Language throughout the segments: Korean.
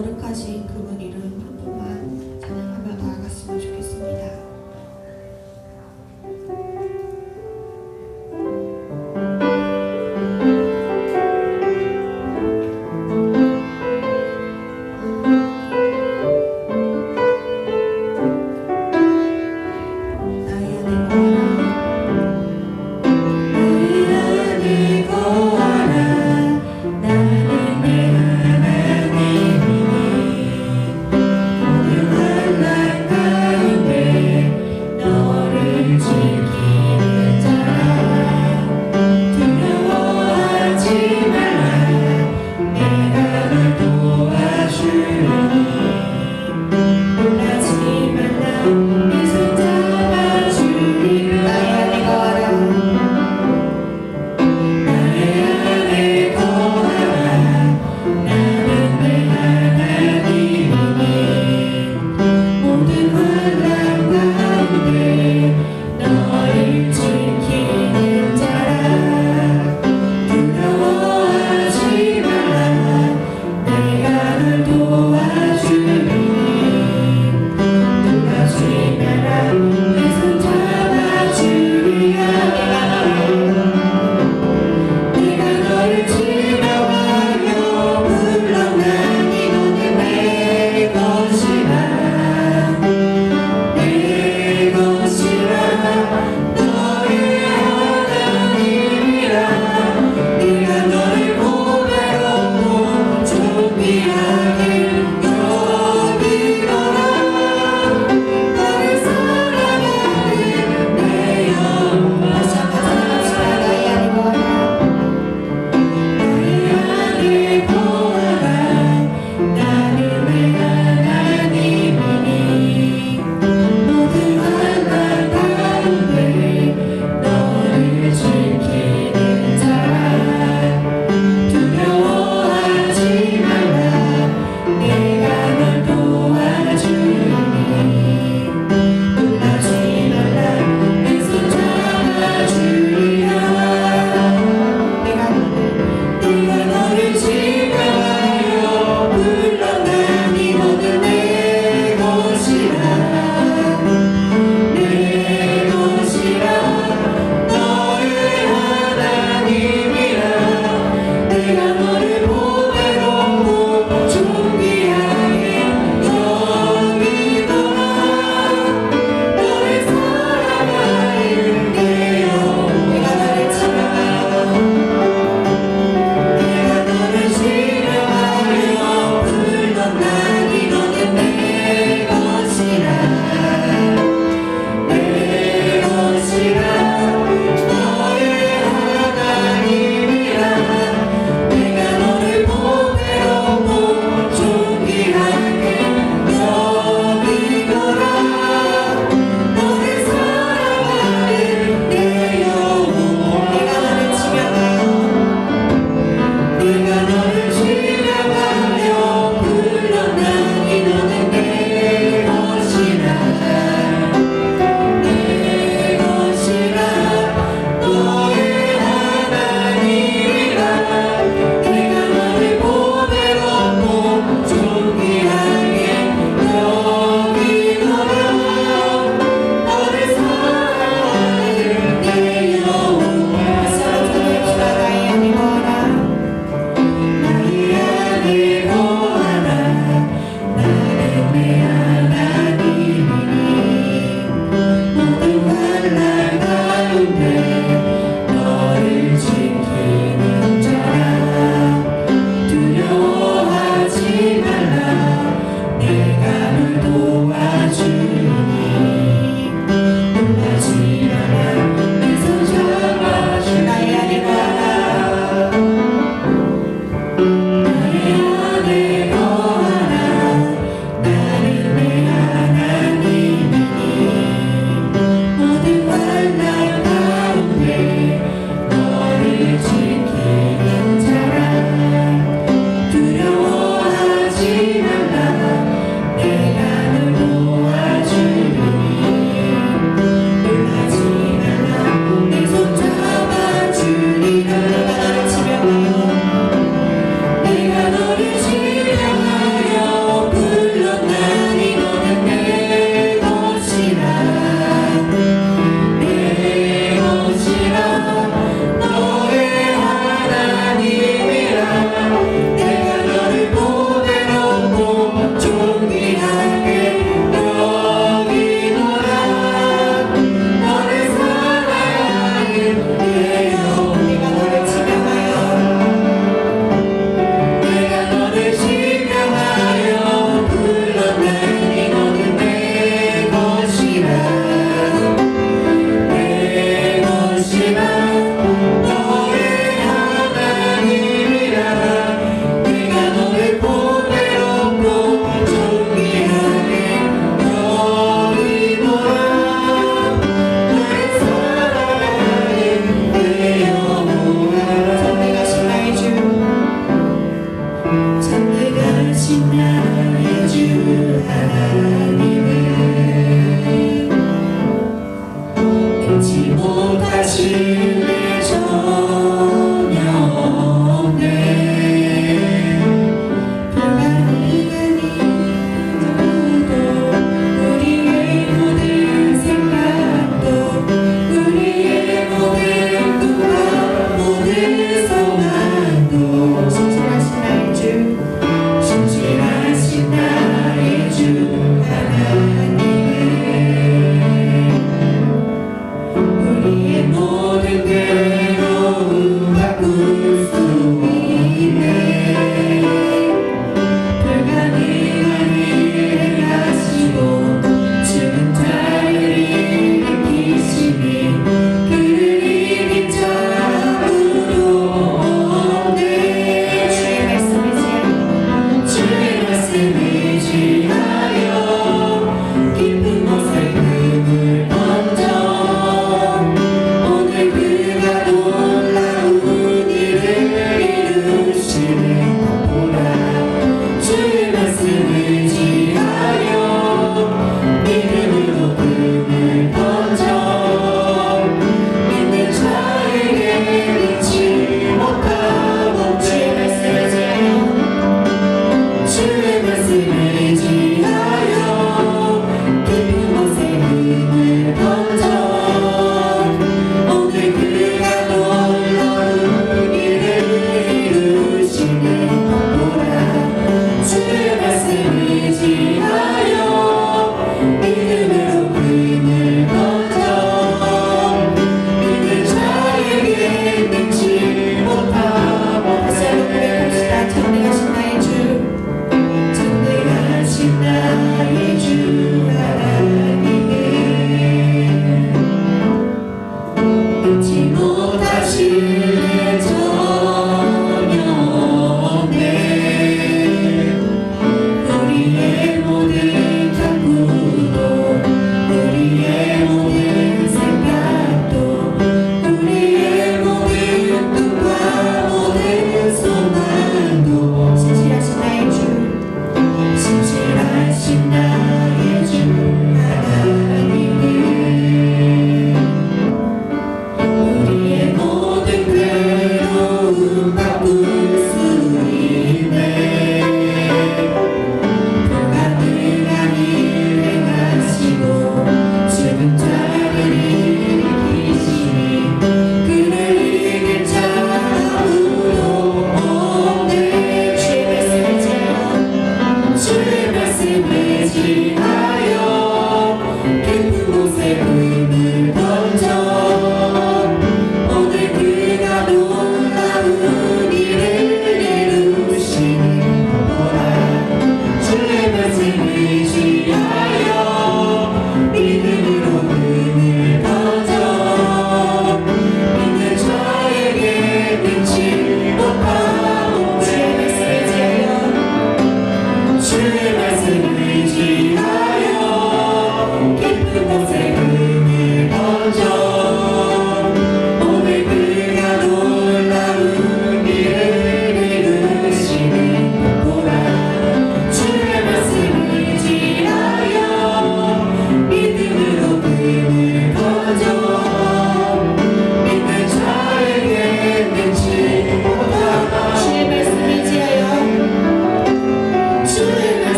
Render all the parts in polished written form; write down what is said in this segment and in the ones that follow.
거룩하신 그분 이름 한 분만 찬양하며 나아갔으면 좋겠습니다. 내가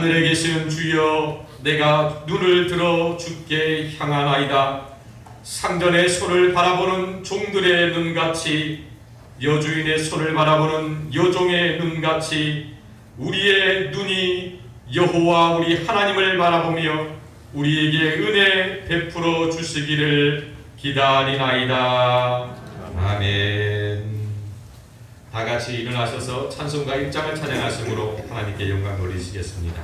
하늘에 계신 주여, 내가 눈을 들어 주께 향하나이다. 상전의 손을 바라보는 종들의 눈같이, 여주인의 손을 바라보는 여종의 눈같이 우리의 눈이 여호와 우리 하나님을 바라보며 우리에게 은혜 베풀어 주시기를 기다리나이다. 아멘. 다 같이 일어나셔서 찬송가 1장을 찬양하심으로 하나님께 영광 돌리시겠습니다.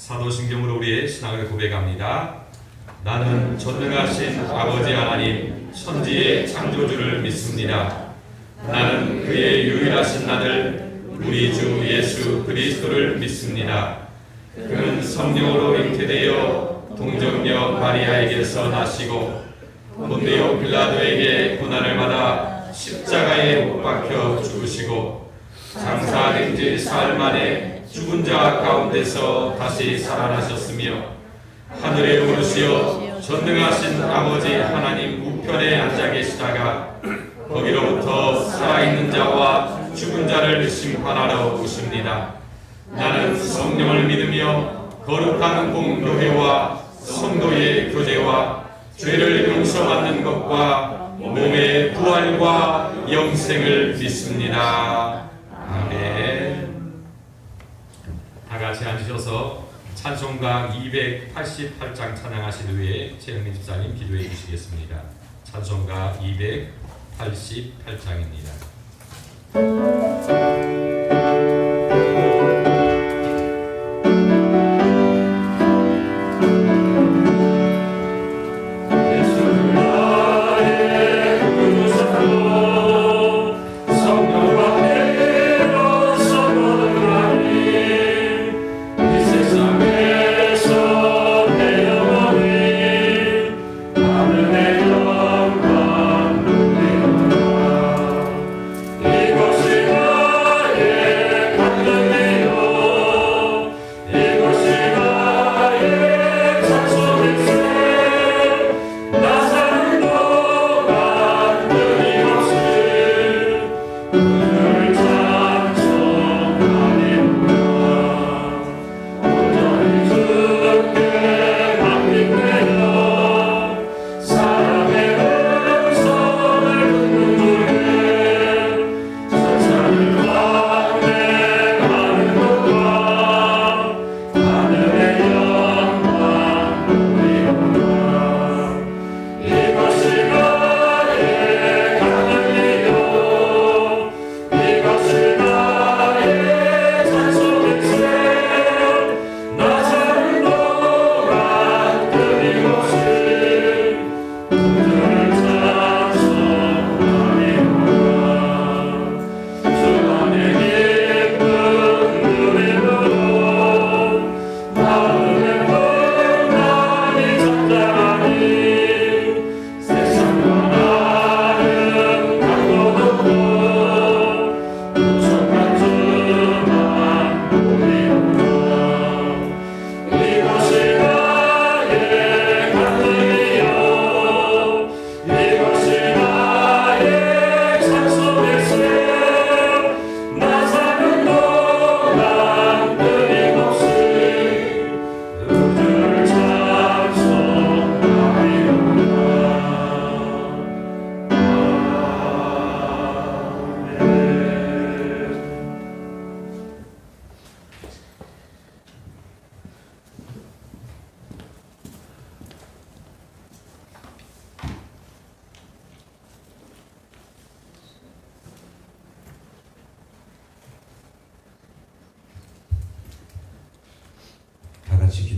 사도신경으로 우리의 신앙을 고백합니다. 나는 전능하신 아버지 하나님 천지의 창조주를 믿습니다. 나는 그의 유일하신 아들 우리 주 예수 그리스도를 믿습니다. 그는 성령으로 잉태되어 동정녀 마리아에게서 나시고 본디오 빌라도에게 고난을 받아 십자가에 못 박혀 죽으시고 장사된 지 사흘 만에 죽은 자 가운데서 다시 살아나셨으며 하늘에 오르시어 전능하신 아버지 하나님 우편에 앉아 계시다가 거기로부터 살아있는 자와 죽은 자를 심판하러 오십니다. 나는 성령을 믿으며 거룩한 공교회와 성도의 교제와 죄를 용서받는 것과 몸의 부활과 영생을 믿습니다. 아멘. 다 같이 앉으셔서 찬송가 288장 찬양하신 후에 최영민 집사님 기도해 주시겠습니다. 찬송가 288장입니다. 이곳이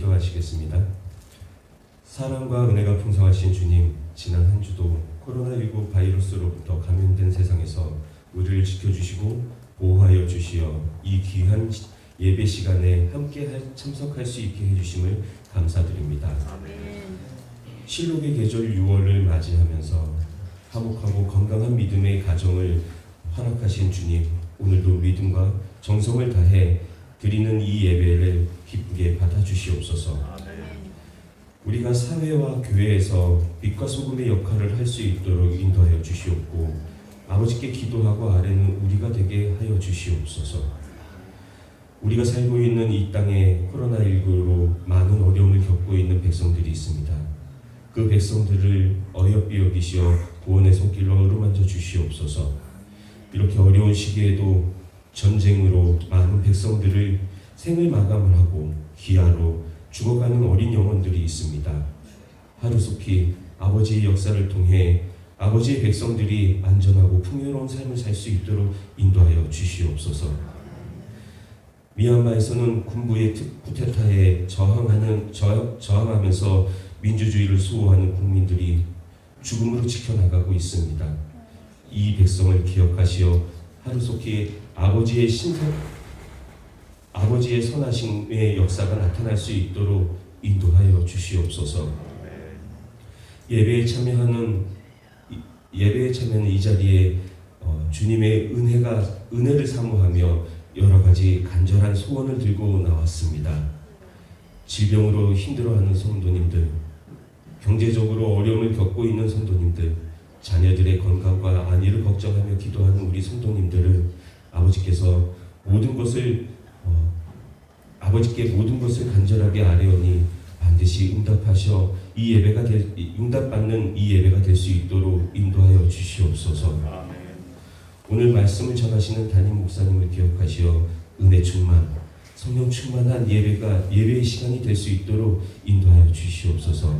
기도하시겠습니다. 사랑과 은혜가 풍성하신 주님, 지난 한 주도 코로나19 바이러스로부터 감염된 세상에서 우리를 지켜주시고 보호하여 주시어 이 귀한 예배 시간에 함께 참석할 수 있게 해주심을 감사드립니다. 실록의 계절 6월을 맞이하면서 화목하고 건강한 믿음의 가정을 허락하신 주님, 오늘도 믿음과 정성을 다해 드리는 이 예배를 기쁘게 받아주시옵소서. 우리가 사회와 교회에서 빛과 소금의 역할을 할 수 있도록 인도하여 주시옵고, 아버지께 기도하고 아뢰는 우리가 되게 하여 주시옵소서. 우리가 살고 있는 이 땅에 코로나19로 많은 어려움을 겪고 있는 백성들이 있습니다. 그 백성들을 어여삐 여기시어 구원의 손길로 어루만져 주시옵소서. 이렇게 어려운 시기에도 전쟁으로 많은 백성들을 생을 마감을 하고 기아로 죽어가는 어린 영혼들이 있습니다. 하루속히 아버지의 역사를 통해 아버지의 백성들이 안전하고 풍요로운 삶을 살 수 있도록 인도하여 주시옵소서. 미얀마에서는 군부의 쿠데타에 저항하면서 민주주의를 수호하는 국민들이 죽음으로 지켜나가고 있습니다. 이 백성을 기억하시어 하루속히 아버지의 선하심의 역사가 나타날 수 있도록 인도하여 주시옵소서. 예배에 참여하는 이 자리에 주님의 은혜를 사모하며 여러 가지 간절한 소원을 들고 나왔습니다. 질병으로 힘들어하는 성도님들, 경제적으로 어려움을 겪고 있는 성도님들, 자녀들의 건강과 안위를 걱정하며 기도하는 우리 성도님들을 아버지께 모든 것을 간절하게 아뢰오니 반드시 응답하셔 응답받는 이 예배가 될 수 있도록 인도하여 주시옵소서. 오늘 말씀을 전하시는 담임 목사님을 기억하시어 은혜 충만, 성령 충만한 예배의 시간이 될 수 있도록 인도하여 주시옵소서.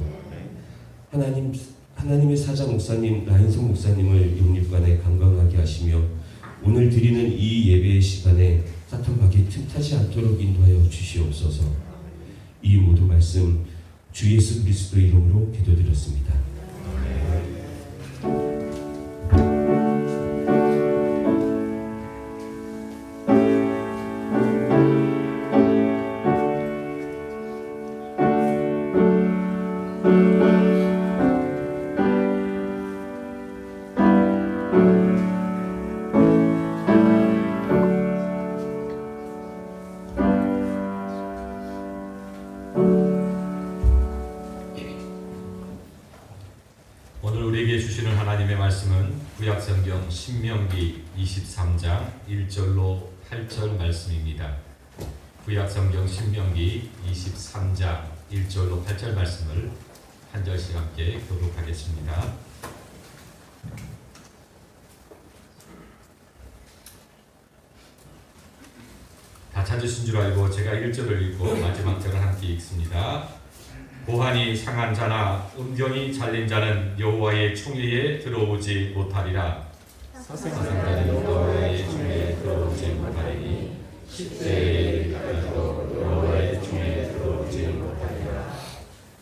하나님의 사자 목사님 라인성 목사님을 영육간에 건강하게 하시며 오늘 드리는 이 예배의 시간에 사탄 박이 틈타지 않도록 인도하여 주시옵소서. 이 모든 말씀 주 예수 그리스도 이름으로 기도드렸습니다. 오늘 우리에게 주시는 하나님의 말씀은 구약성경 신명기 23장 1절로 8절 말씀입니다. 구약성경 신명기 23장 1절로 8절 말씀을 한 절씩 함께 교독하겠습니다. 다 찾으신 줄 알고 제가 1절을 읽고 마지막 절을 함께 읽습니다. 고환이 상한 자나 음경이 잘린 자는 여호와의 총회에 들어오지 못하리라. 사생자는 여호와의 총회에 들어오지 못하리니 10세에 이르러도 여호와의 총회에 들어오지 못하리라.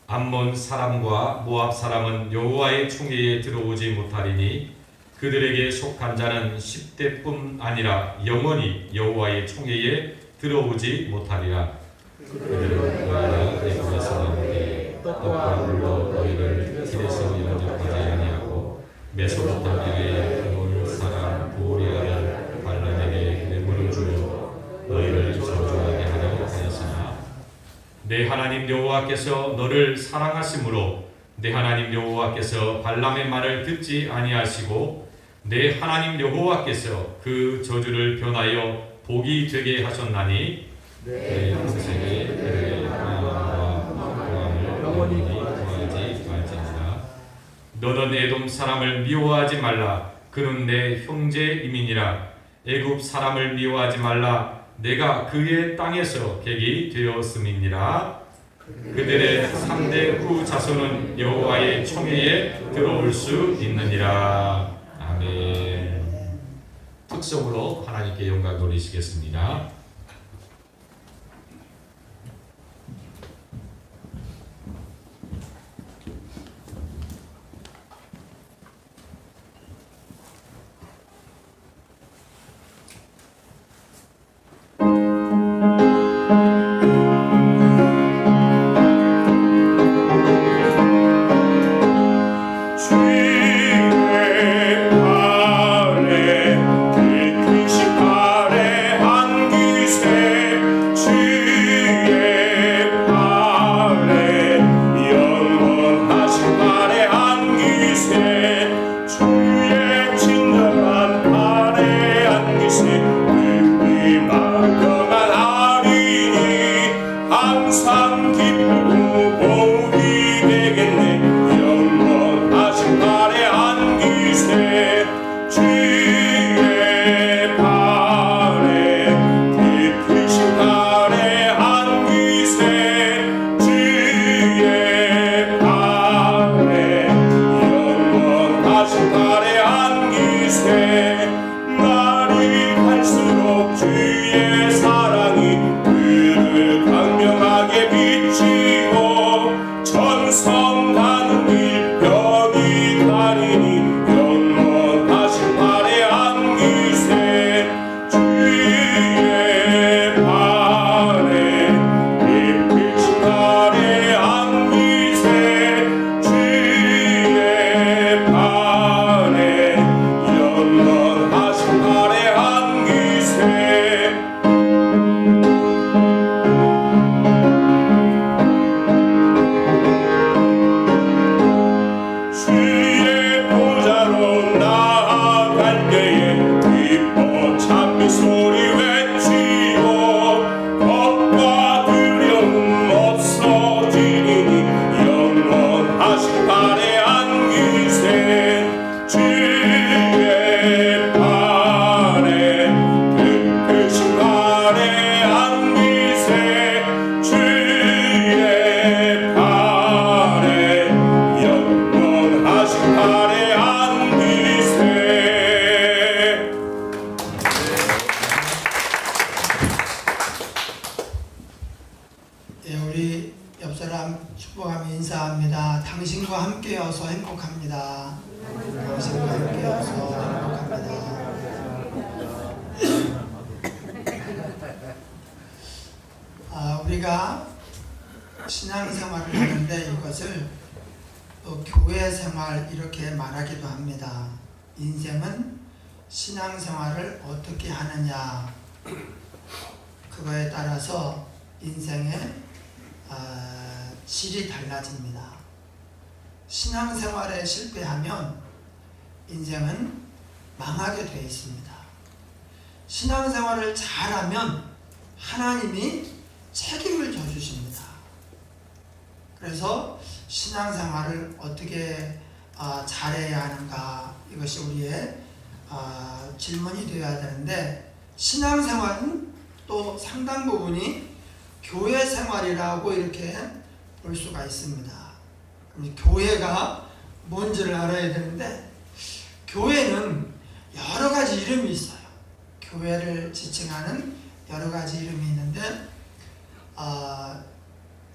암몬 사람과 모압 사람은 여호와의 총회에 들어오지 못하리니 그들에게 속한 자는 10대뿐 아니라 영원히 여호와의 총회에 들어오지 못하리라. 그들은 너희가 애굽에서 나오되 떡과 물로 너희를 길에서 영접하지 아니하고 메소포타미아의 그물 사람 보리아를 발람에게 뇌물을 주려 너희를 저주하게 하려 하였으나 내 하나님 여호와께서 너를 사랑하심으로 내 하나님 여호와께서 발람의 말을 듣지 아니하시고 내 하나님 여호와께서 그 저주를 변하여 복이 되게 하셨나니 내 평생에 그의 평안과 평안을 영원히 구하지 말지니라. 너는 에돔 사람을 미워하지 말라. 그는 내 형제임이니라. 애굽 사람을 미워하지 말라. 내가 그의 땅에서 객이 되었음이니라. 그들의 3대 후 자손은 여호와의 총회에 들어올 수 있느니라. 아멘. 특성으로 하나님께 영광 돌리시겠습니다. 세 날이 갈수록 주의 사랑이 그를 광명하게 비치고 천성 하늘 별이 가리니 영원하신 발에 안기세 주의 발에 빛을 발에 안기세 주의 발에 영원하신 발에 안기세 주의 보좌로 나아갈 때에 기뻐 찬미 소리 외치고 겁과 두려움 없어지리니 영원하신 발에 안기세 주의 발에 크신 발에 안기세 주의 발에 영원하신 발에 안기세. 예, 우리 옆 사람 축복하며 인사합니다. 당신과 함께여서 행복합니다. 당신과 함께여서 행복합니다. 우리가 신앙생활을 하는데 이것을 또 교회생활 이렇게 말하기도 합니다. 인생은 신앙생활을 어떻게 하느냐 그거에 따라서 인생의 질이 달라집니다. 신앙생활에 실패하면 인생은 망하게 되어 있습니다. 신앙생활을 잘하면 하나님이 책임을 져주십니다. 그래서 신앙생활을 어떻게 잘해야 하는가 이것이 우리의 질문이 되어야 되는데 신앙생활은 또 상당 부분이 교회 생활이라고 이렇게 볼 수가 있습니다. 그럼 교회가 뭔지를 알아야 되는데 교회는 여러 가지 이름이 있어요. 교회를 지칭하는 여러 가지 이름이 있는데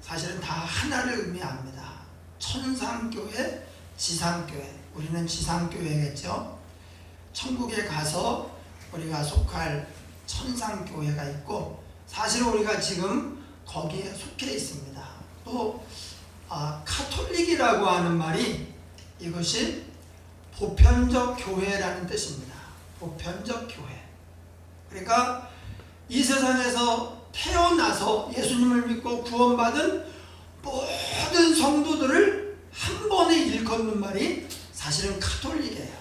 사실은 다 하나를 의미합니다. 천상교회, 지상교회. 우리는 지상교회겠죠. 천국에 가서 우리가 속할 천상교회가 있고 사실 우리가 지금 거기에 속해 있습니다. 또 카톨릭이라고 하는 말이 이것이 보편적 교회라는 뜻입니다. 보편적 교회. 그러니까 이 세상에서 태어나서 예수님을 믿고 구원받은 모든 성도들을 한 번에 일컫는 말이 사실은 카톨릭이에요.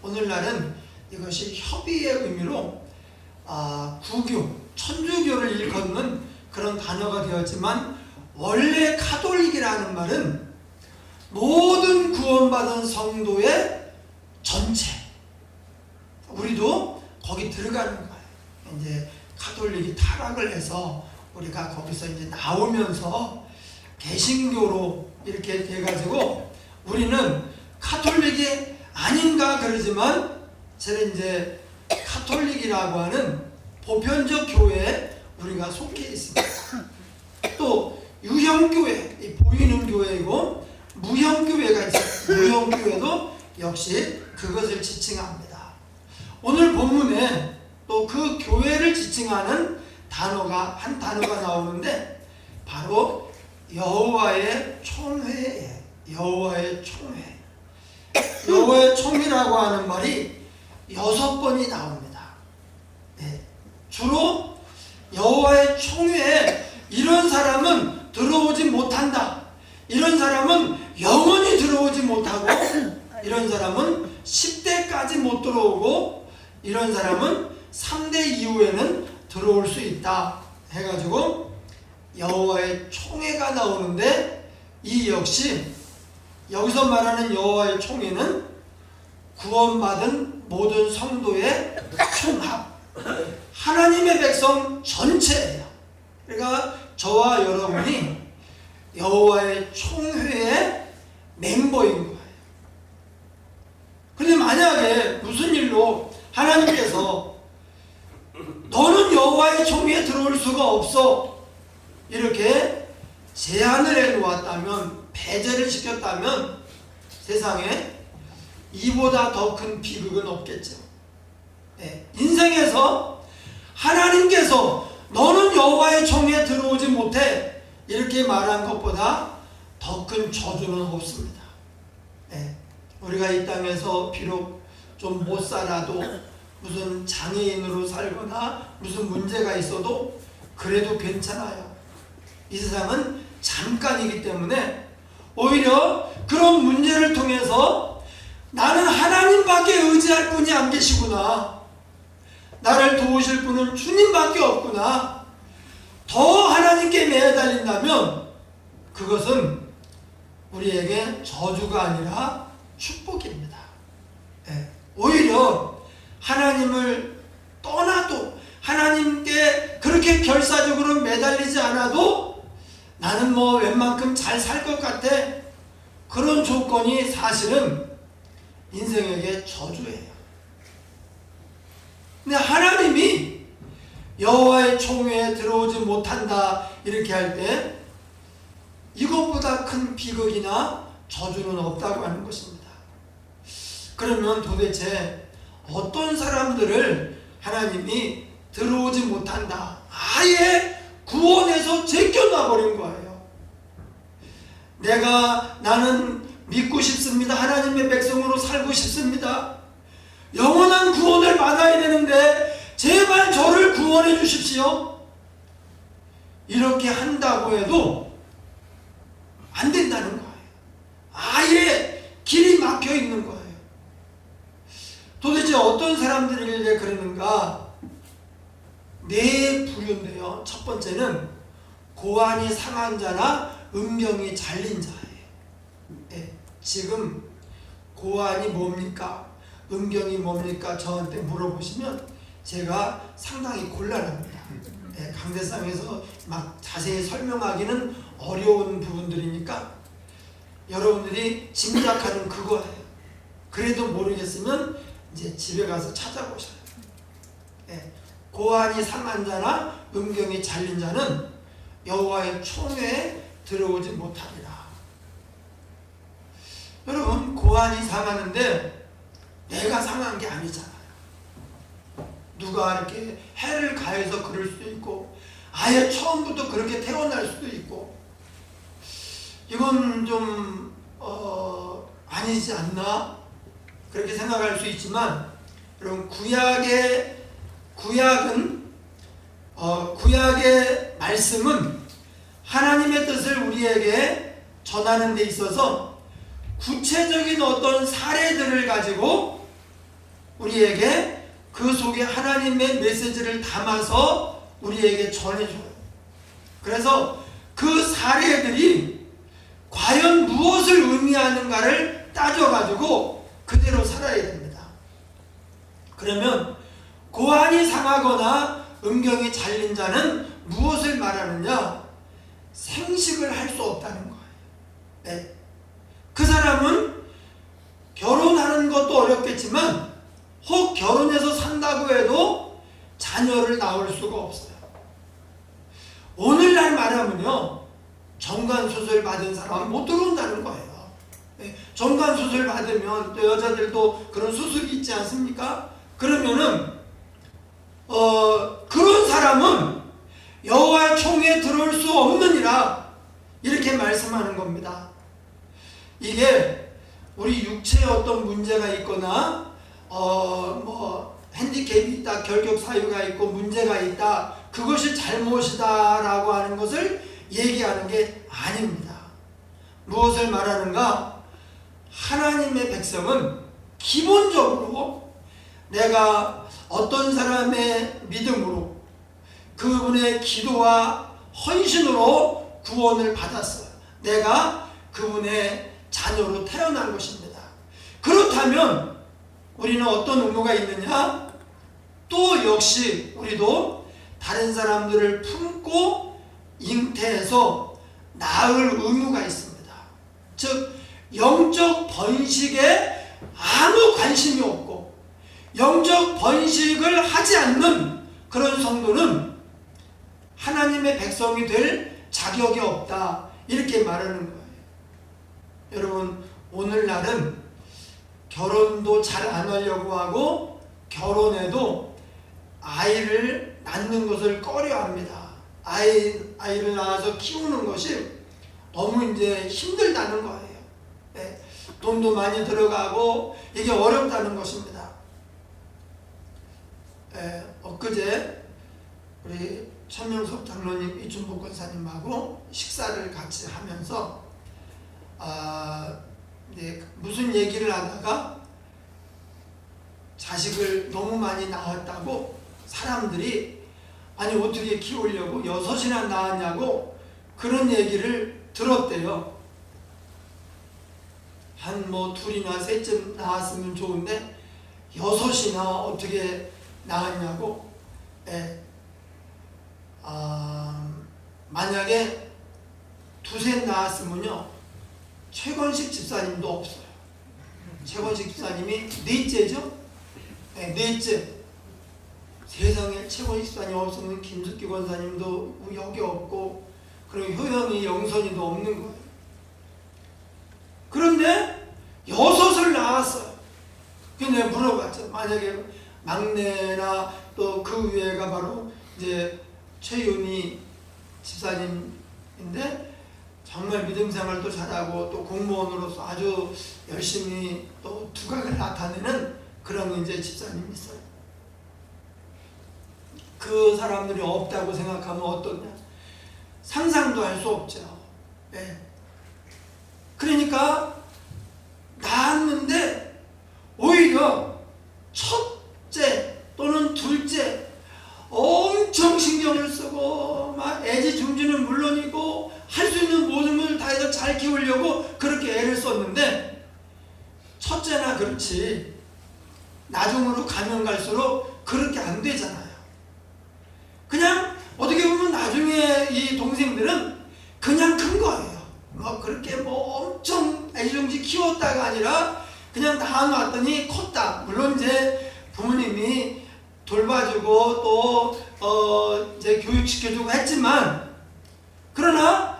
오늘날은 이것이 협의의 의미로 구교, 천주교를 일컫는 그런 단어가 되었지만 원래 카톨릭이라는 말은 모든 구원받은 성도의 전체. 우리도 거기 들어가는 거예요. 이제 카톨릭이 타락을 해서 우리가 거기서 이제 나오면서 개신교로 이렇게 돼가지고 우리는 카톨릭이 아닌가 그러지만 저는 이제 카톨릭이라고 하는 보편적 교회에 우리가 속해 있습니다. 또 유형교회, 이 보이는 교회이고 무형교회가 있어요. 무형교회도 역시 그것을 지칭합니다. 오늘 본문에 또 그 교회를 지칭하는 한 단어가 나오는데 바로 여호와의 총회예요. 여호와의 총회. 여호와의 총회라고 하는 말이 6번이 나옵니다. 네. 주로 여호와의 총회에 이런 사람은 들어오지 못한다. 이런 사람은 영원히 들어오지 못하고 이런 사람은 10대까지 못 들어오고 이런 사람은 3대 이후에는 들어올 수 있다 해가지고 여호와의 총회가 나오는데 이 역시 여기서 말하는 여호와의 총회는 구원받은 모든 성도의 총합, 하나님의 백성 전체예요. 그러니까 저와 여러분이 여호와의 총회의 멤버인 거예요. 그런데 만약에 무슨 비로 하나님께서 너는 여호와의 총회에 들어올 수가 없어 이렇게 제한을 해놓았다면, 배제를 시켰다면 세상에 이보다 더 큰 비극은 없겠죠. 네, 인생에서 하나님께서 너는 여호와의 총회에 들어오지 못해 이렇게 말한 것보다 더 큰 저주는 없습니다. 네, 우리가 이 땅에서 비록 좀 못 살아도, 무슨 장애인으로 살거나 무슨 문제가 있어도 그래도 괜찮아요. 이 세상은 잠깐이기 때문에 오히려 그런 문제를 통해서 나는 하나님밖에 의지할 분이 안 계시구나, 나를 도우실 분은 주님밖에 없구나, 더 하나님께 매달린다면 그것은 우리에게 저주가 아니라 축복입니다. 네. 오히려 하나님을 떠나도, 하나님께 그렇게 결사적으로 매달리지 않아도 나는 뭐 웬만큼 잘 살 것 같아, 그런 조건이 사실은 인생에게 저주예요. 근데 하나님이 여호와의 총회에 들어오지 못한다 이렇게 할 때 이것보다 큰 비극이나 저주는 없다고 하는 것입니다. 그러면 도대체 어떤 사람들을 하나님이 들어오지 못한다, 아예 구원에서 제껴놔 버린 거예요. 나는 믿고 싶습니다. 하나님의 백성으로 살고 싶습니다. 영원한 구원을 받아야 되는데 제발 저를 구원해 주십시오. 이렇게 한다고 해도 안 된다는 거예요. 아예 길이 막혀 있는 거예요. 도대체 어떤 사람들이길래 그러는가? 네 부류인데요. 첫 번째는 고안이 상한 자나 음경이 잘린 자예요. 네, 지금 고안이 뭡니까? 음경이 뭡니까? 저한테 물어보시면 제가 상당히 곤란합니다. 네, 강대상에서 막 자세히 설명하기는 어려운 부분들이니까 여러분들이 짐작하는 그거예요. 그래도 모르겠으면 이제 집에 가서 찾아보셔요. 네, 고안이 상한 자나 음경이 잘린 자는 여호와의 총회에 들어오지 못하리라. 여러분, 고안이 상하는데 내가 상한 게 아니잖아요. 누가 이렇게 해를 가해서 그럴 수도 있고, 아예 처음부터 그렇게 태어날 수도 있고, 이건 좀 아니지 않나 그렇게 생각할 수 있지만, 여러분, 구약의 말씀은 하나님의 뜻을 우리에게 전하는 데 있어서 구체적인 어떤 사례들을 가지고 우리에게 그 속에 하나님의 메시지를 담아서 우리에게 전해줘요. 그래서 그 사례들이 과연 무엇을 의미하는가를 따져가지고 그대로 살아야 됩니다. 그러면 고안이 상하거나 음경이 잘린 자는 무엇을 말하느냐? 생식을 할 수 없다는 거예요. 네. 그 사람은 결혼하는 것도 어렵겠지만 혹 결혼해서 산다고 해도 자녀를 낳을 수가 없어요. 오늘날 말하면요, 정관수술 받은 사람은 못 들어온다는 거예요. 네. 정관수술 받으면 또 여자들도 그런 수술이 있지 않습니까? 그러면은 그런 사람은 여호와의 총회에 들어올 수 없느니라 이렇게 말씀하는 겁니다. 이게 우리 육체에 어떤 문제가 있거나 핸디캡이 있다, 결격 사유가 있고 문제가 있다, 그것이 잘못이다 라고 하는 것을 얘기하는 게 아닙니다. 무엇을 말하는가? 하나님의 백성은 기본적으로 내가 어떤 사람의 믿음으로 그분의 기도와 헌신으로 구원을 받았어요. 내가 그분의 자녀로 태어난 것입니다. 그렇다면 우리는 어떤 의무가 있느냐? 또 역시 우리도 다른 사람들을 품고 잉태해서 낳을 의무가 있습니다. 즉 영적 번식에 아무 관심이 없고 영적 번식을 하지 않는 그런 성도는 하나님의 백성이 될 자격이 없다, 이렇게 말하는 거예요. 여러분, 오늘날은 결혼도 잘 안 하려고 하고 결혼해도 아이를 낳는 것을 꺼려합니다. 아이를 낳아서 키우는 것이 너무 이제 힘들다는 거예요. 네, 돈도 많이 들어가고 이게 어렵다는 것입니다. 엊그제 우리 천명섭 장로님, 이춘복 권사님하고 식사를 같이 하면서 무슨 얘기를 하다가 자식을 너무 많이 낳았다고 사람들이 아니 어떻게 키우려고 6이나 낳았냐고 그런 얘기를 들었대요. 한 뭐 2이나 3쯤 낳았으면 좋은데 6이나 어떻게 낳았냐고. 만약에 2셋 낳았으면요, 최건식 집사님도 없어요. 최건식 집사님이 넷째죠? 네, 넷째. 세상에 최건식 집사님 없으면 김숙기 권사님도 여기 없고, 그리고 효영이, 영선이도 없는 거예요. 그런데 6을 낳았어요. 그래서 내가 물어봤죠. 만약에 막내나 또 그 위에가 바로 이제 최윤희 집사님인데, 정말 믿음 생활도 잘하고 또 공무원으로서 아주 열심히 또 두각을 나타내는 그런 이제 집사님이 있어요. 그 사람들이 없다고 생각하면 어떠냐? 상상도 할 수 없죠. 네. 그러니까 낳았는데 오히려 첫째 또는 둘째 엄청 신경을 쓰고 막 애지중지는 물론이고 할 수 있는 모든 걸 다해서 잘 키우려고 그렇게 애를 썼는데, 첫째나 그렇지 나중으로 가면 갈수록 그렇게 안 되잖아요. 그냥 어떻게 보면 나중에 이 동생들은 그냥 큰 거예요. 뭐 그렇게 뭐 엄청 애지중지 키웠다가 아니라 그냥 낳아놨더니 컸다. 물론 이제 부모님이 돌봐주고 또 이제 교육시켜주고 했지만, 그러나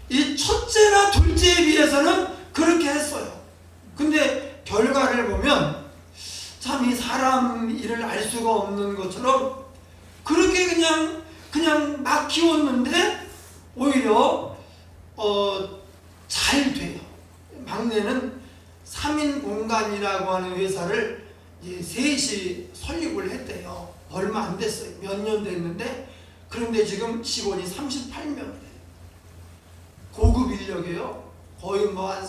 이 첫째나 둘째에 비해서는 그렇게 했어요. 근데 결과를 보면 참 이 사람 일을 알 수가 없는 것처럼 그렇게 그냥 막 키웠는데 오히려 잘 돼요. 막내는 3인 공간이라고 하는 회사를 이제 셋이 설립을 했대요. 얼마 안 됐어요. 몇 년 됐는데, 그런데 지금 직원이 38명 돼요. 고급 인력이에요. 거의 뭐 한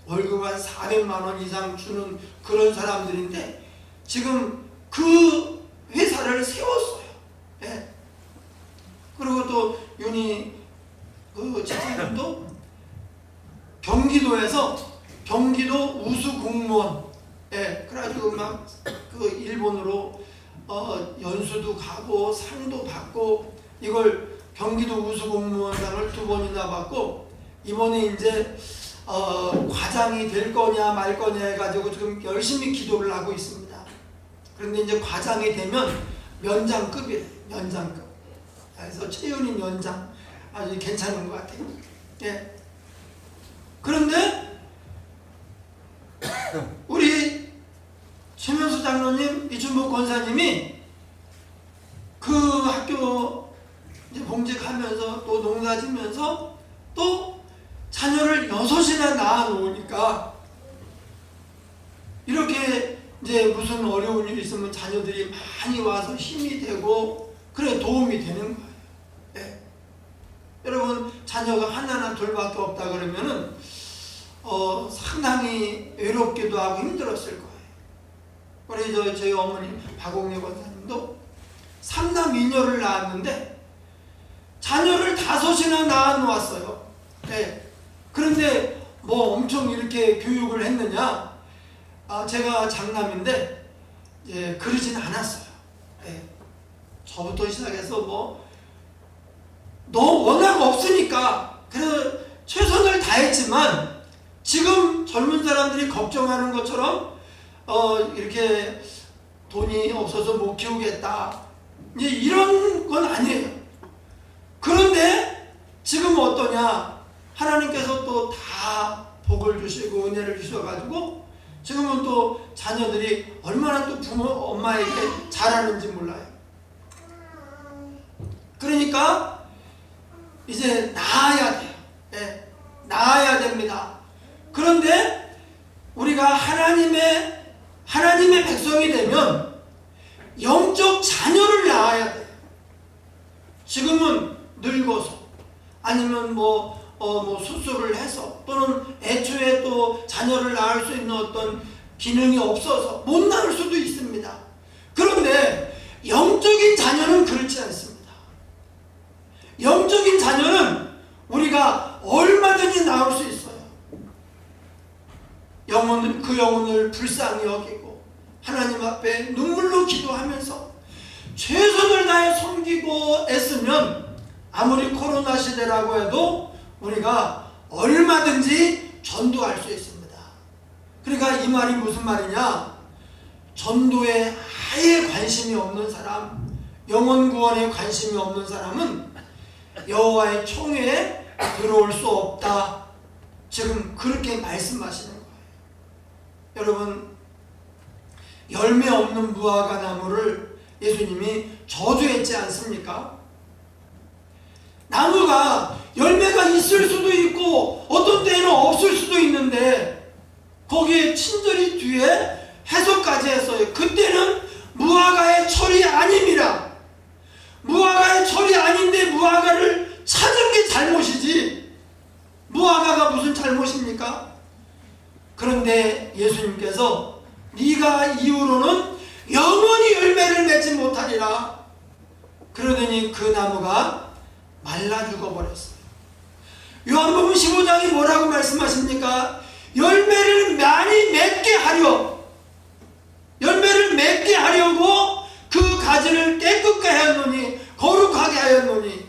월급 한 400만 원 이상 주는 그런 사람들인데 지금 그 회사를 세웠어요. 예. 그리고 또 윤희 그 집사님도 경기도에서 경기도 우수 공무원, 예, 그래가지고 막 그 일본으로 연수도 가고 상도 받고, 이걸 경기도 우수 공무원상을 2번이나 받고, 이번에 이제 과장이 될 거냐 말 거냐 해가지고 지금 열심히 기도를 하고 있습니다. 그런데 이제 과장이 되면 면장급이에요. 면장급. 그래서 최윤희 면장 아주 괜찮은 것 같아요. 예. 그런데 우리 최명수 장로님, 이춘복 권사님이 그 학교 이제 봉직하면서 또 농사지면서 또 자녀를 6이나 낳아 놓으니까 이렇게 이제 무슨 어려운 일이 있으면 자녀들이 많이 와서 힘이 되고 그래 도움이 되는 거예요. 네. 여러분, 자녀가 하나나 둘밖에 없다 그러면은 상당히 외롭기도 하고 힘들었을 거예요. 우리 저희 어머니 박옥래 권사님도 3남 2녀를 낳았는데 자녀를 5이나 낳아 놓았어요. 네. 그런데 뭐 엄청 이렇게 교육을 했느냐? 제가 장남인데 그러진 않았어요. 네. 저부터 시작해서 너 워낙 없으니까 그래서 최선을 다했지만 지금 젊은 사람들이 걱정하는 것처럼 이렇게 돈이 없어서 못 키우겠다. 이제 이런 건 아니에요. 그런데 지금 어떠냐? 하나님께서 또 다 복을 주시고 은혜를 주셔가지고 지금은 또 자녀들이 얼마나 또 엄마에게 잘하는지 몰라요. 그러니까 이제 낳아야 돼요. 네, 낳아야 됩니다. 그런데 우리가 하나님의 백성이 되면 영적 자녀를 낳아야 돼요. 지금은 늙어서 아니면 수술을 해서 또는 애초에 또 자녀를 낳을 수 있는 어떤 기능이 없어서 못 낳을 수도 있습니다. 그런데 영적인 자녀는 그렇지 않습니다. 영적인 자녀는 우리가 얼마든지 낳을 수 있어요. 그 영혼을 불쌍히 여기고 하나님 앞에 눈물로 기도하면서 최선을 다해 섬기고 애쓰면 아무리 코로나 시대라고 해도 우리가 얼마든지 전도할 수 있습니다. 그러니까 이 말이 무슨 말이냐? 전도에 아예 관심이 없는 사람, 영혼 구원에 관심이 없는 사람은 여호와의 총회에 들어올 수 없다. 지금 그렇게 말씀하시는 거예요. 여러분, 열매 없는 무화과 나무를 예수님이 저주했지 않습니까? 나무가 열매가 있을 수도 있고 어떤 때에는 없을 수도 있는데 거기에 친절히 뒤에 해석까지 했어요. 그때는 무화과의 철이 아닙니다. 무화과의 철이 아닌데 무화과를 찾은 게 잘못이지 무화과가 무슨 잘못입니까? 그런데 예수님께서 네가 이후로는 영원히 열매를 맺지 못하리라. 그러더니 그 나무가 말라 죽어버렸어요. 요한복음 15장이 뭐라고 말씀하십니까? 열매를 많이 맺게 하려고 그 가지를 깨끗게 하였노니 거룩하게 하였노니.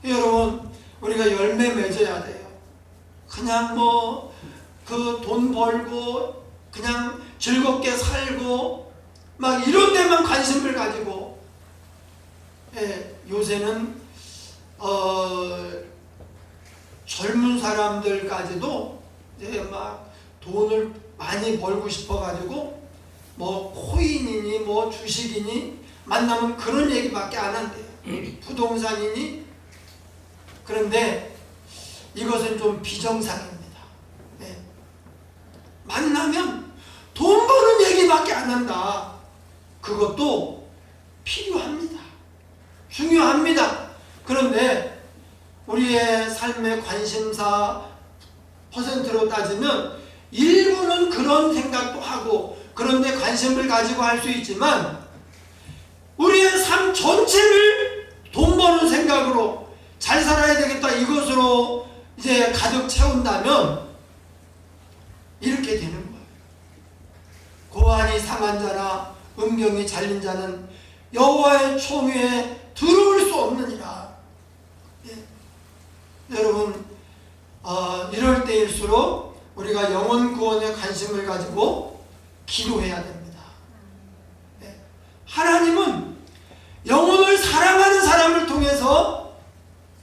여러분, 우리가 열매 맺어야 돼요. 그냥 그 돈 벌고 그냥 즐겁게 살고 막 이런 데만 관심을 가지고, 요새는 젊은 사람들까지도 이제 막 돈을 많이 벌고 싶어가지고 코인이니 주식이니 만나면 그런 얘기밖에 안 한대요. 부동산이니. 그런데 이것은 좀 비정상입니다. 만나면 돈 버는 얘기밖에 안 한다. 그것도 필요합니다. 중요합니다. 그런데 우리의 삶의 관심사 퍼센트로 따지면 일부는 그런 생각도 하고 그런데 관심을 가지고 할 수 있지만 우리의 삶 전체를 돈 버는 생각으로 잘 살아야 되겠다 이것으로 이제 가득 채운다면 이렇게 되는 거예요. 고환이 상한 자나 음경이 잘린 자는 여호와의 총회에 들어올 수 없느니라. 여러분, 이럴 때일수록 우리가 영혼 구원에 관심을 가지고 기도해야 됩니다. 하나님은 영혼을 사랑하는 사람을 통해서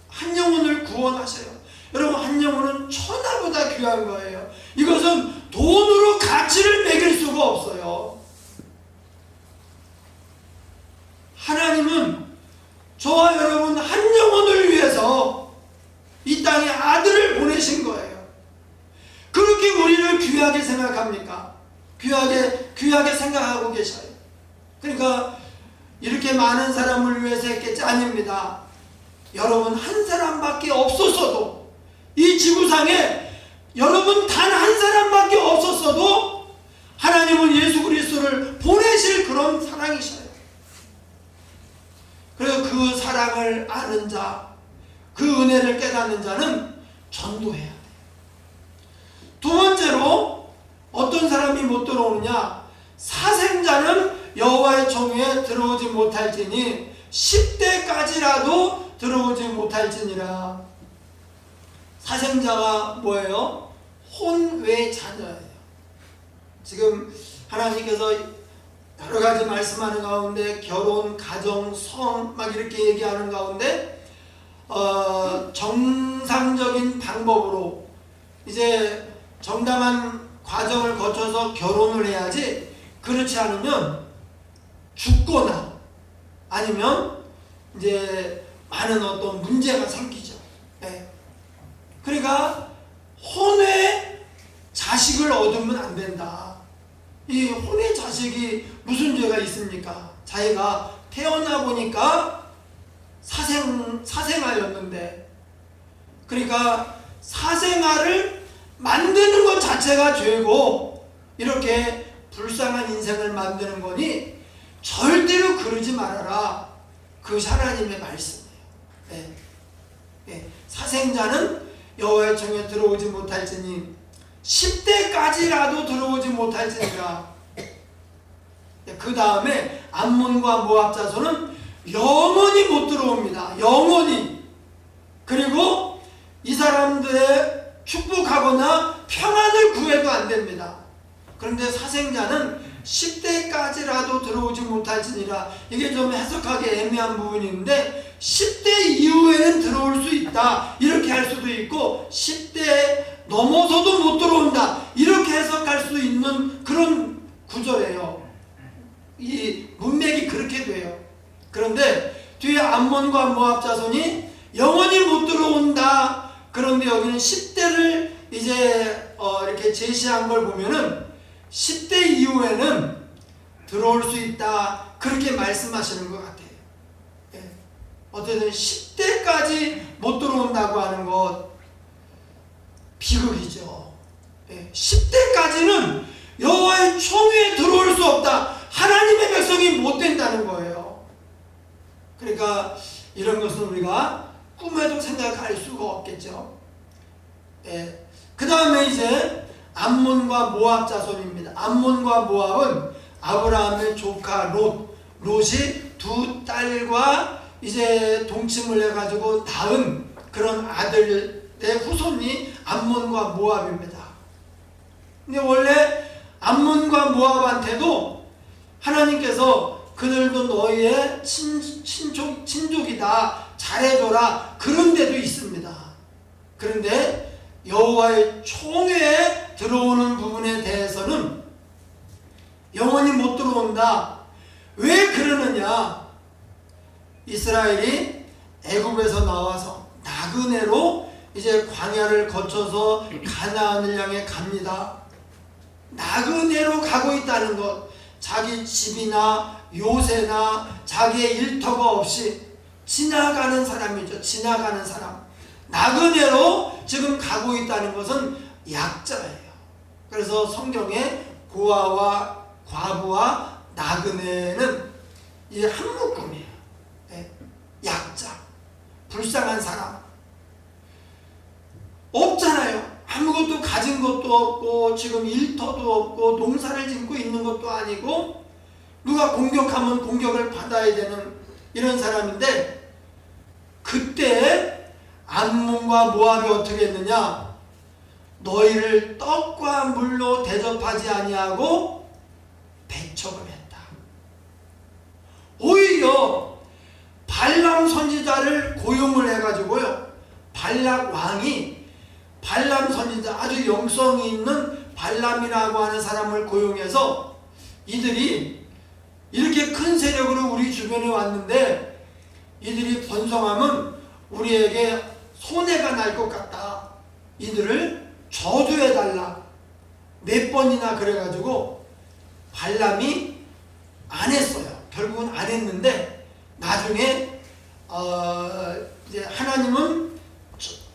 한 영혼을 구원하셔요. 여러분, 한 영혼은 천하보다 귀한 거예요. 이것은 돈으로 가치를 매길 수가 없어요. 하나님은 저와 여러분 한 영혼을 위해서 이 땅에 아들을 보내신 거예요. 그렇게 우리를 귀하게 생각합니까? 귀하게 생각하고 계셔요. 그러니까 이렇게 많은 사람을 위해서 했겠지? 아닙니다. 여러분 한 사람밖에 없었어도, 이 지구상에 여러분 단 한 사람밖에 없었어도 하나님은 예수 그리스도를 보내실 그런 사랑이셔요. 그래서 그 사랑을 아는 자, 그 은혜를 깨닫는 자는 전도해야 돼요. 두 번째로 어떤 사람이 못 들어오느냐? 사생자는 여호와의 총회에 들어오지 못할지니 10대까지라도 들어오지 못할지니라. 사생자가 뭐예요? 혼외 자녀예요. 지금 하나님께서 여러 가지 말씀하는 가운데 결혼, 가정, 성 막 이렇게 얘기하는 가운데 정상적인 방법으로 이제 정당한 과정을 거쳐서 결혼을 해야지, 그렇지 않으면 죽거나 아니면 이제 많은 어떤 문제가 생기죠. 네. 그러니까 혼외 자식을 얻으면 안 된다. 이 혼외 자식이 무슨 죄가 있습니까? 자기가 태어나 보니까 사생아였는데, 그러니까 사생아를 만드는 것 자체가 죄고 이렇게 불쌍한 인생을 만드는 거니 절대로 그러지 말아라. 그것이 하나님의 말씀이에요. 네. 네. 사생자는 여호와의 청에 들어오지 못할지니 10대까지라도 들어오지 못할지니라. 그 다음에 암몬과 모압 자손은 영원히 못 들어옵니다. 영원히. 그리고 이 사람들의 축복하거나 평안을 구해도 안 됩니다. 그런데 사생자는 10대까지라도 들어오지 못할지니라. 이게 좀 해석하기 애매한 부분이 있는데 10대 이후에는 들어올 수 있다 이렇게 할 수도 있고 10대 넘어서도 못 들어온다 이렇게 해석할 수 있는 그런 구절이에요. 이 문맥이 그렇게 돼요. 그런데 뒤에 암몬과 모압 자손이 영원히 못 들어온다. 그런데 여기는 10대를 이제 이렇게 제시한 걸 보면은 10대 이후에는 들어올 수 있다 그렇게 말씀하시는 것 같아요. 예. 어쨌든 10대까지 못 들어온다고 하는 것 비극이죠. 예. 10대까지는 여호와의 총회에 들어올 수 없다. 하나님의 백성이 못 된다는 거예요. 그러니까 이런 것은 우리가 꿈에도 생각할 수가 없겠죠. 예. 그 다음에 이제 암몬과 모압 자손입니다. 암몬과 모압은 아브라함의 조카 롯이 두 딸과 이제 동침을 해가지고 낳은 그런 아들의 후손이 암몬과 모압입니다. 근데 원래 암몬과 모압한테도 하나님께서 그들도 너희의 친족이다 잘해줘라 그런 데도 있습니다. 그런데 여호와의 총회에 들어오는 부분에 대해서는 영원히 못 들어온다. 왜 그러느냐? 이스라엘이 애굽에서 나와서 나그네로 이제 광야를 거쳐서 가나안을 향해 갑니다. 나그네로 가고 있다는 것, 자기 집이나 요새나 자기의 일터가 없이 지나가는 사람이죠. 지나가는 사람. 나그네로 지금 가고 있다는 것은 약자예요. 그래서 성경에 고아와 과부와 나그네는 이 한 묶음이에요. 네. 약자, 불쌍한 사람. 없잖아요. 아무것도 가진 것도 없고 지금 일터도 없고 농사를 짓고 있는 것도 아니고 누가 공격하면 공격을 받아야 되는 이런 사람인데, 그때 암몬과 모압이 어떻게 했느냐? 너희를 떡과 물로 대접하지 아니하고 배척을 했다. 오히려 발람 선지자를 고용을 해가지고요, 발락 왕이 발람 선지자, 아주 영성이 있는 발람이라고 하는 사람을 고용해서 이들이 이렇게 큰 세력으로 우리 주변에 왔는데 이들이 번성하면 우리에게 손해가 날 것 같다. 이들을 저주해달라. 몇 번이나 그래가지고 발람이 안 했어요. 결국은 안 했는데 나중에 이제 하나님은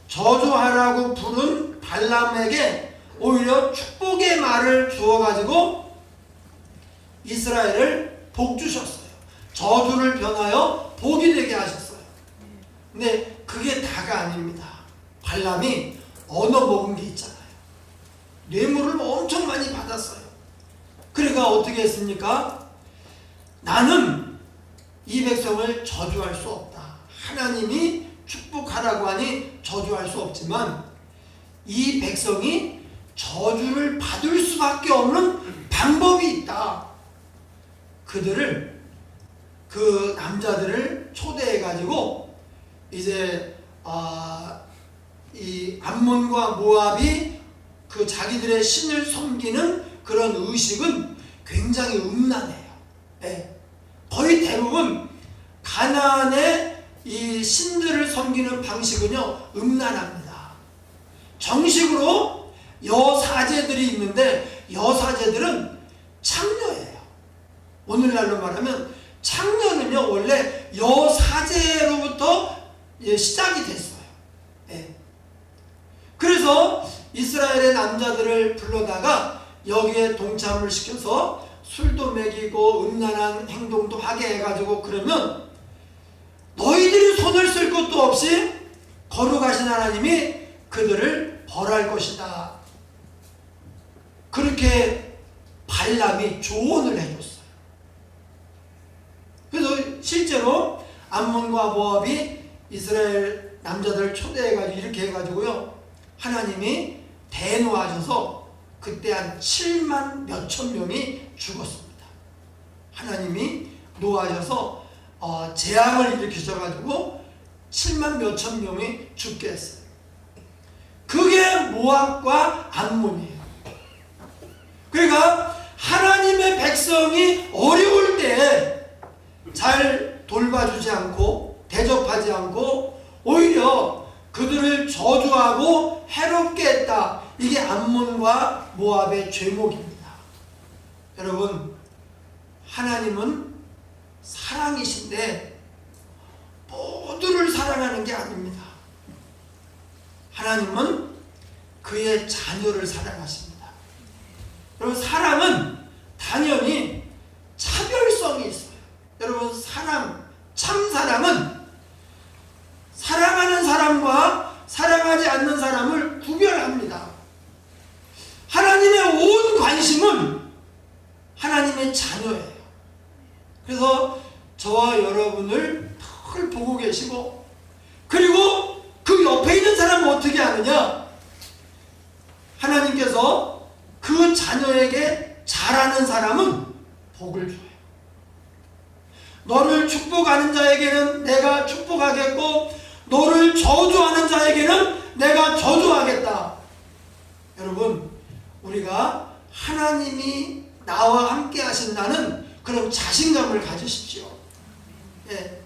저주하라고 부른 발람에게 오히려 축복의 말을 주어가지고 이스라엘을 복 주셨어요. 저주를 변하여 복이 되게 하셨어요. 근데 그게 다가 아닙니다. 발람이 얻어먹은 게 있잖아요. 뇌물을 엄청 많이 받았어요. 그러니까 어떻게 했습니까? 나는 이 백성을 저주할 수 없다. 하나님이 축복하라고 하니 저주할 수 없지만 이 백성이 저주를 받을 수밖에 없는 방법이 있다. 그들을 그 남자들을 초대해 가지고 이제 이 암몬과 모압이 그 자기들의 신을 섬기는 그런 의식은 굉장히 음란해요. 예. 거의 대부분 가나안의 이 신들을 섬기는 방식은요 음란합니다. 정식으로 여사제들이 있는데 여사제들은 창녀예요. 오늘날로 말하면 창녀는요 원래 여사제로부터 시작이 됐어요. 예. 그래서 이스라엘의 남자들을 불러다가 여기에 동참을 시켜서 술도 먹이고 음란한 행동도 하게 해가지고 그러면 너희들이 손을 쓸 것도 없이 거룩하신 하나님이 그들을 벌할 것이다. 그렇게 발람이 조언을 해줬어요. 그래서 실제로 암몬과 모압이 이스라엘 남자들을 초대해가지고 이렇게 해가지고요 하나님이 대노하셔서 그때 한 7만 몇천 명이 죽었습니다. 하나님이 노하셔서 재앙을 일으키셔가지고 7만 몇천 명이 죽게 했어요. 그게 모압과 암몬이에요. 그러니까 하나님의 백성이 어려울 때 잘 돌봐주지 않고 대접하지 않고 오히려 그들을 저주하고 해롭게 했다. 이게 암몬과 모압의 죄목입니다. 여러분, 하나님은 사랑이신데 모두를 사랑하는 게 아닙니다. 하나님은 그의 자녀를 사랑하십니다. 여러분, 사랑은 당연히 차별성이 있어요. 여러분, 참 사랑은 사랑하는 사람과 사랑하지 않는 사람을 구별합니다. 하나님의 온 관심은 하나님의 자녀예요. 그래서 저와 여러분을 늘 보고 계시고, 그리고 그 옆에 있는 사람은 어떻게 하느냐? 하나님께서 그 자녀에게 잘하는 사람은 복을 줘요. 너를 축복하는 자에게는 내가 축복하겠고 너를 저주하는 자에게는 내가 저주하겠다. 여러분, 우리가 하나님이 나와 함께 하신다는 그런 자신감을 가지십시오. 예.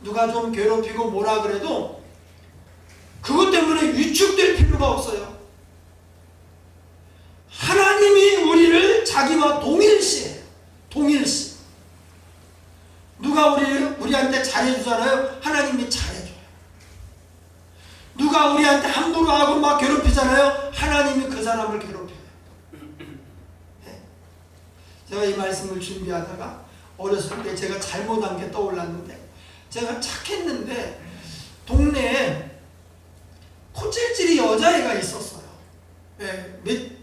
누가 좀 괴롭히고 뭐라 그래도 그것 때문에 위축될 필요가 없어요. 하나님이 우리를 자기와 동일시해요. 동일시. 누가 우리한테 잘해주잖아요. 하나님이 잘해줘요. 누가 우리한테 함부로 하고 막 괴롭히잖아요. 하나님이 그 사람을 괴롭혀요. 네. 제가 이 말씀을 준비하다가 어렸을 때 제가 잘못한 게 떠올랐는데, 제가 착했는데 동네에 코찔찔이 여자애가 있었어요. 네.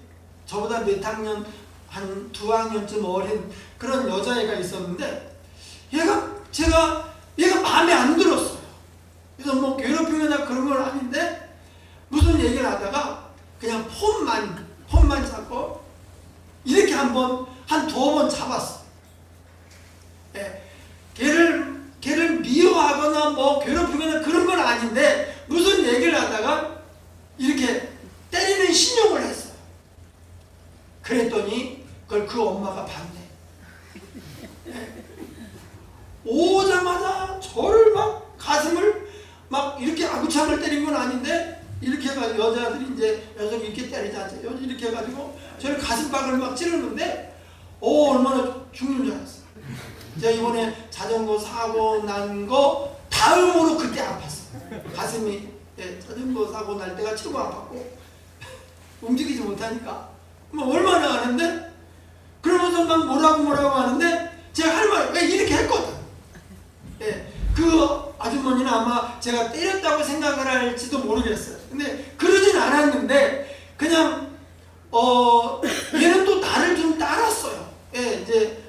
저보다 몇 학년, 한 2학년쯤 어린 그런 여자애가 있었는데 얘가 마음에 안 들었어요. 그래서 뭐 괴롭히거나 그런 건 아닌데 무슨 얘기를 하다가 그냥 폰만 잡고 이렇게 한 2번 잡았어. 예. 걔를 미워하거나 뭐 괴롭히거나 그런 건 아닌데 무슨 얘기를 하다가 이렇게 때리는 신용을 했어요. 그랬더니 그걸 그 엄마가 봤네. 예. 오자마자 저를 막 가슴을 막 이렇게 아구창을 때린 건 아닌데 이렇게 해가지고 여자들이 이제 여자를 이렇게 때리지 않죠. 이렇게 해가지고 저를 가슴팍을 막 찌르는데 얼마나 죽는 줄 알았어요. 제가 이번에 자전거 사고 난 거 다음으로 그때 아팠어요. 가슴이 자전거 사고 날 때가 최고 아팠고 움직이지 못하니까 뭐 얼마나 하는데 그러면서 막 뭐라고 하는데 제가 할 말 왜 이렇게 했거든. 그 아주머니는 아마 제가 때렸다고 생각을 할지도 모르겠어요. 근데 그러진 않았는데 그냥 얘는 또 나를 좀 따랐어요. 이제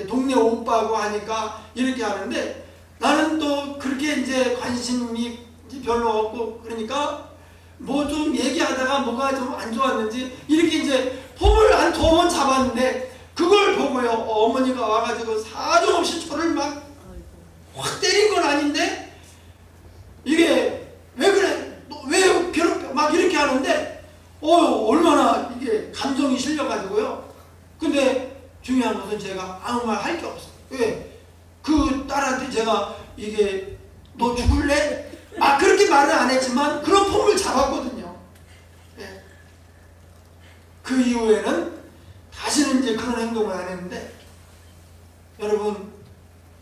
동네 오빠고 하니까 이렇게 하는데 나는 또 그렇게 이제 관심이 별로 없고 그러니까 뭐 좀 얘기하다가 뭐가 좀 안 좋았는지 이렇게 이제 폼을 한 2번 잡았는데 그걸 보고요 어머니가 와가지고 사정없이 저를 막 확 때린 건 아닌데 이게 왜 그래? 너 왜 괴롭혀? 막 이렇게 하는데 얼마나 이게 감정이 실려가지고요. 근데 중요한 것은 제가 아무 말 할 게 없어요. 왜? 그 딸한테 제가 이게 너 죽을래? 막 그렇게 말을 안 했지만 그런 폼을 잡았거든요. 예. 그 이후에는 다시는 이제 그런 행동을 안 했는데 여러분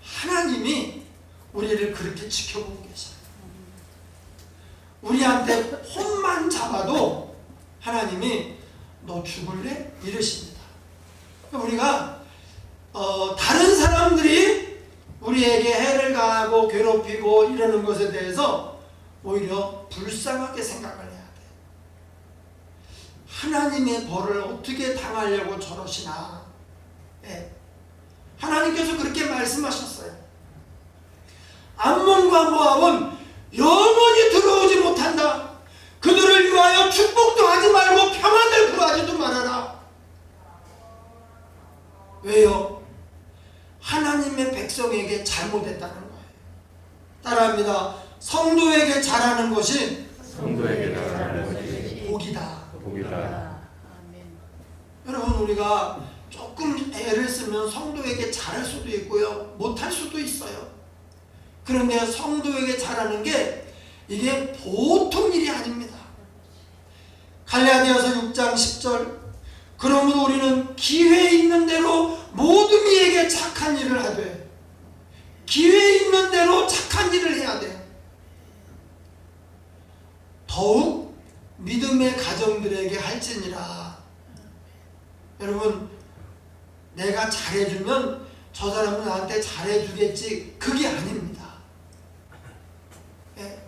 하나님이 우리를 그렇게 지켜보고 계셔요. 우리한테 폼만 잡아도 하나님이 너 죽을래? 이러십니다. 우리가 다른 사람들이 우리에게 해를 가하고 괴롭히고 이러는 것에 대해서 오히려 불쌍하게 생각을 해야 돼. 하나님의 벌을 어떻게 당하려고 저러시나. 예. 하나님께서 그렇게 말씀하셨어요. 암몬과 모압은 영원히 들어오지 못한다. 그들을 위하여 축복도 하지 말고 평안을 구하지도 말아라. 왜요? 하나님의 백성에게 잘못했다는 거예요. 따라합니다. 성도에게 잘하는 것이 복이다. 여러분 우리가 조금 애를 쓰면 성도에게 잘할 수도 있고요. 못할 수도 있어요. 그런데 성도에게 잘하는 게 이게 보통 일이 아닙니다. 갈라디아서 6장 10절 그러므로 우리는 기회 있는 대로 모든 이에게 착한 일을 하되 기회 있는 대로 착한 일을 해야 돼. 더욱 믿음의 가정들에게 할지니라. 여러분 내가 잘해주면 저 사람은 나한테 잘해주겠지 그게 아닙니다. 예?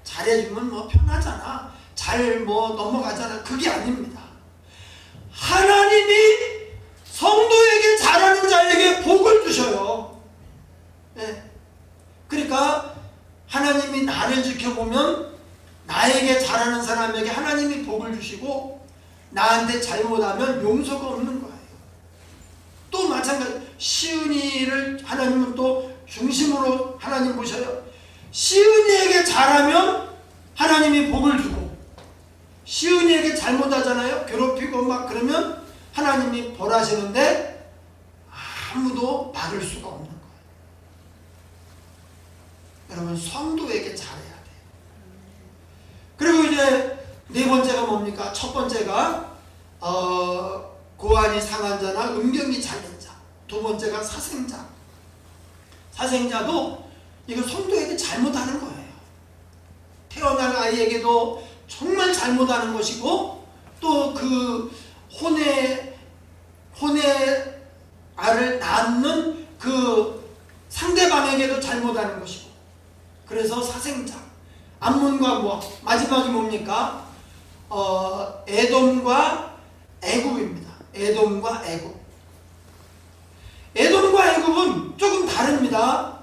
잘해주면 뭐 편하잖아. 잘 뭐 넘어가잖아. 그게 아닙니다. 하나님이 성도에게 잘하는 자에게 복을 주셔요. 예? 그러니까 하나님이 나를 지켜보면 나에게 잘하는 사람에게 하나님이 복을 주시고 나한테 잘못하면 용서가 없는 거예요. 또 마찬가지 시은이를 하나님은 또 중심으로 하나님 보셔요. 시은이에게 잘하면 하나님이 복을 주고 시은이에게 잘못하잖아요. 괴롭히고 막 그러면 하나님이 벌하시는데 아무도 막을 수가 없는 거예요. 여러분 성도에게 잘해야 돼요. 그리고 이제 네 번째가 뭡니까? 첫 번째가 고안이 상한 자나 음경이 잘린 자. 두 번째가 사생자. 사생자도 이거 성도에게 잘못하는 거예요. 태어난 아이에게도 정말 잘못하는 것이고 또 그 혼의 알을 낳는 그 상대방에게도 잘못하는 것이고 그래서 사생자. 암몬과 모압. 마지막이 뭡니까? 에돔과 애굽입니다. 에돔과 애굽. 에돔과 애굽은 조금 다릅니다.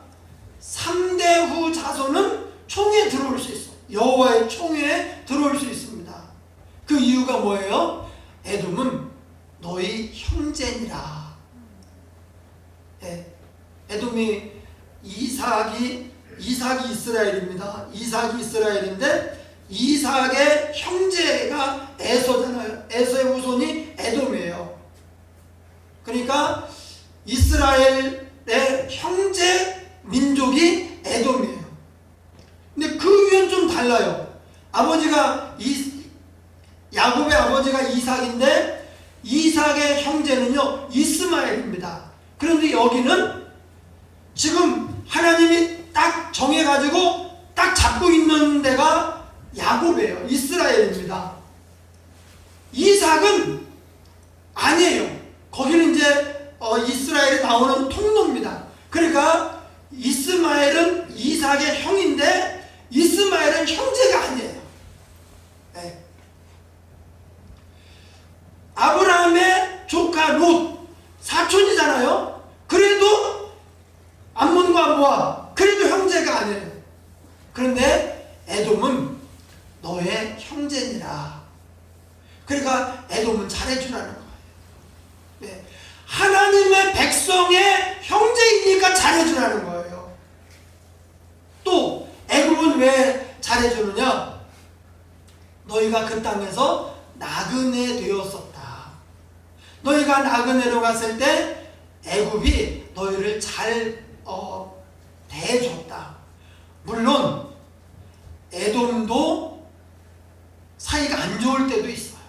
3대 후 자손은 총회에 들어올 수 있어. 여호와의 총회에 들어올 수 있습니다. 그 이유가 뭐예요? 에돔은 너희 형제니라. 에돔이 이삭이 이스라엘입니다. 이삭이 이스라엘인데 이삭의 형제가 에서잖아요. 에서의 후손이 에돔이에요. 그러니까 이스라엘의 형제 민족이 에돔이에요. 근데 그 위엔 좀 달라요. 아버지가 야곱의 아버지가 이삭인데 이삭의 형제는요 이스마엘입니다. 그런데 여기는 지금 하나님이 딱 정해가지고 딱 잡고 있는 데가 야곱이에요. 이스라엘입니다. 이삭은 아니에요. 거기는 이제 이스라엘이 나오는 통로입니다. 그러니까 이스마엘은 이삭의 형인데 이스마엘은 형제가 아니에요. 네. 아브라함의 조카 롯 사촌이잖아요. 그래도 암몬과 모압 그래도 형제가 아니에요. 그런데 에돔은 너의 형제니라. 그러니까 에돔은 잘해주라는 거예요. 네. 하나님의 백성의 형제이니까 잘해주라는 거예요. 또 애굽은 왜 잘해주느냐? 너희가 그 땅에서 나그네 되었었다. 너희가 나그네로 갔을 때 애굽이 너희를 잘 대해줬다. 물론 에돔도 사이가 안 좋을 때도 있어요.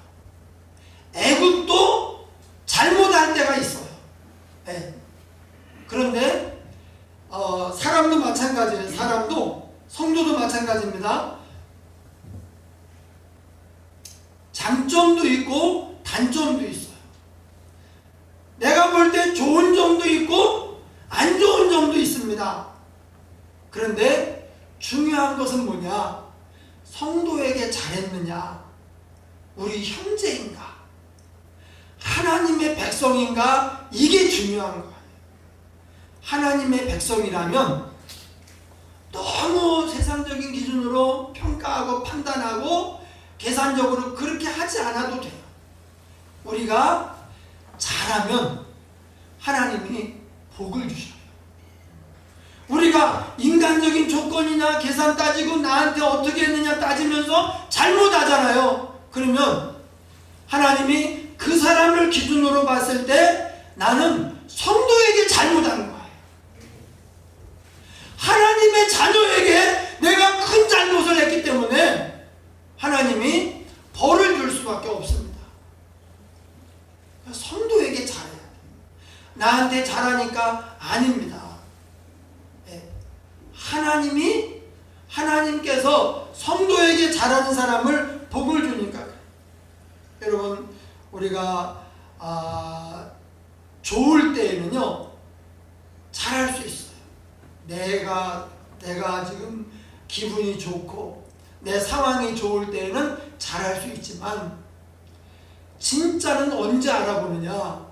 애굽도 잘못할 때가 있어요. 네. 그런데 사람도 마찬가지예요. 사람도, 성도도 마찬가지입니다. 장점도 있고 단점도 있어요. 내가 볼 때 좋은 점도 있고 안 좋은 점도 있습니다. 그런데 중요한 것은 뭐냐? 성도에게 잘했느냐? 우리 형제인가? 하나님의 백성인가? 이게 중요한 거예요. 하나님의 백성이라면 너무 세상적인 기준으로 평가하고 판단하고 계산적으로 그렇게 하지 않아도 돼요. 우리가 잘하면 하나님이 복을 주셔요. 우리가 인간적인 조건이나 계산 따지고 나한테 어떻게 했느냐 따지면서 잘못하잖아요. 그러면 하나님이 그 사람을 기준으로 봤을 때 나는 성도에게 잘못한 거예요. 하나님의 자녀에게 내가 큰 잘못을 했기 때문에 하나님이 벌을 줄 수밖에 없습니다. 성도에게 잘해야 돼요. 나한테 잘하니까 아닙니다. 네. 하나님께서 성도에게 잘하는 사람을 복을 주니까 그래요. 여러분, 우리가 좋을 때에는요 잘할 수 있어요. 내가 지금 기분이 좋고 내 상황이 좋을 때에는 잘할 수 있지만 진짜는 언제 알아보느냐?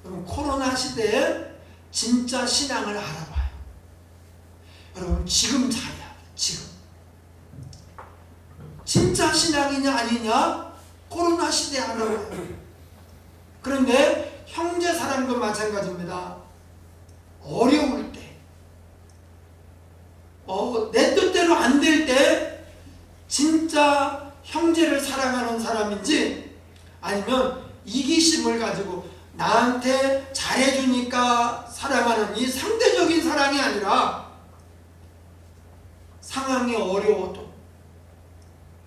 여러분, 코로나 시대에 진짜 신앙을 알아봐요. 여러분, 지금 잘해야 돼. 지금 진짜 신앙이냐 아니냐? 코로나 시대에 알아봐요. 그런데 형제 사랑도 마찬가지입니다. 어려울 때, 내 뜻대로 안 될 때 진짜 형제를 사랑하는 사람인지, 아니면 이기심을 가지고 나한테 잘해주니까 사랑하는 이 상대적인 사랑이 아니라 상황이 어려워도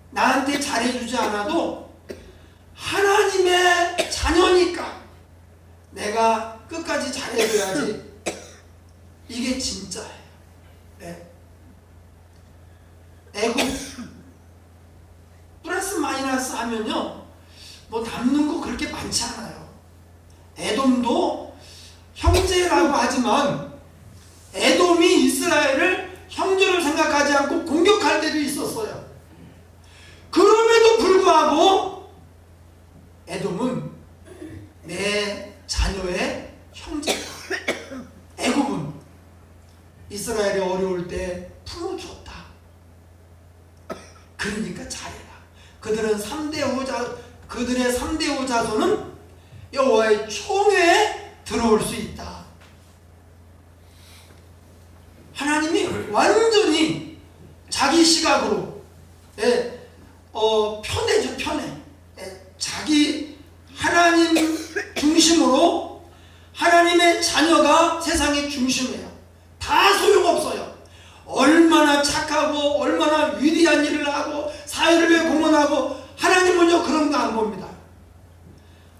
나한테 잘해주지 않아도 하나님의 자녀니까 내가 끝까지 잘해줘야지, 이게 진짜예요. 네. 애국 플러스 마이너스 하면요 뭐 남는 거 그렇게 많지 않아요. 에돔도 형제라고 하지만 에돔이 이스라엘을 형제로 생각하지 않고 공격할 때도 있었어요. 그럼에도 불구하고 에돔은 내 자녀의 형제다. 애굽은 이스라엘이 어려울 때 품어줬다. 그러니까 잘해라. 그들의 3대 5 자손은 여호와의 총회에 들어올 수 있다. 하나님이 완전히 자기 시각으로 편해져. 자기 하나님 중심으로 하나님의 자녀가 세상의 중심이에요. 다 소용없어요. 얼마나 착하고 얼마나 위대한 일을 하고 사회를 위해 공헌하고 하나님은요 그런 거 안 봅니다.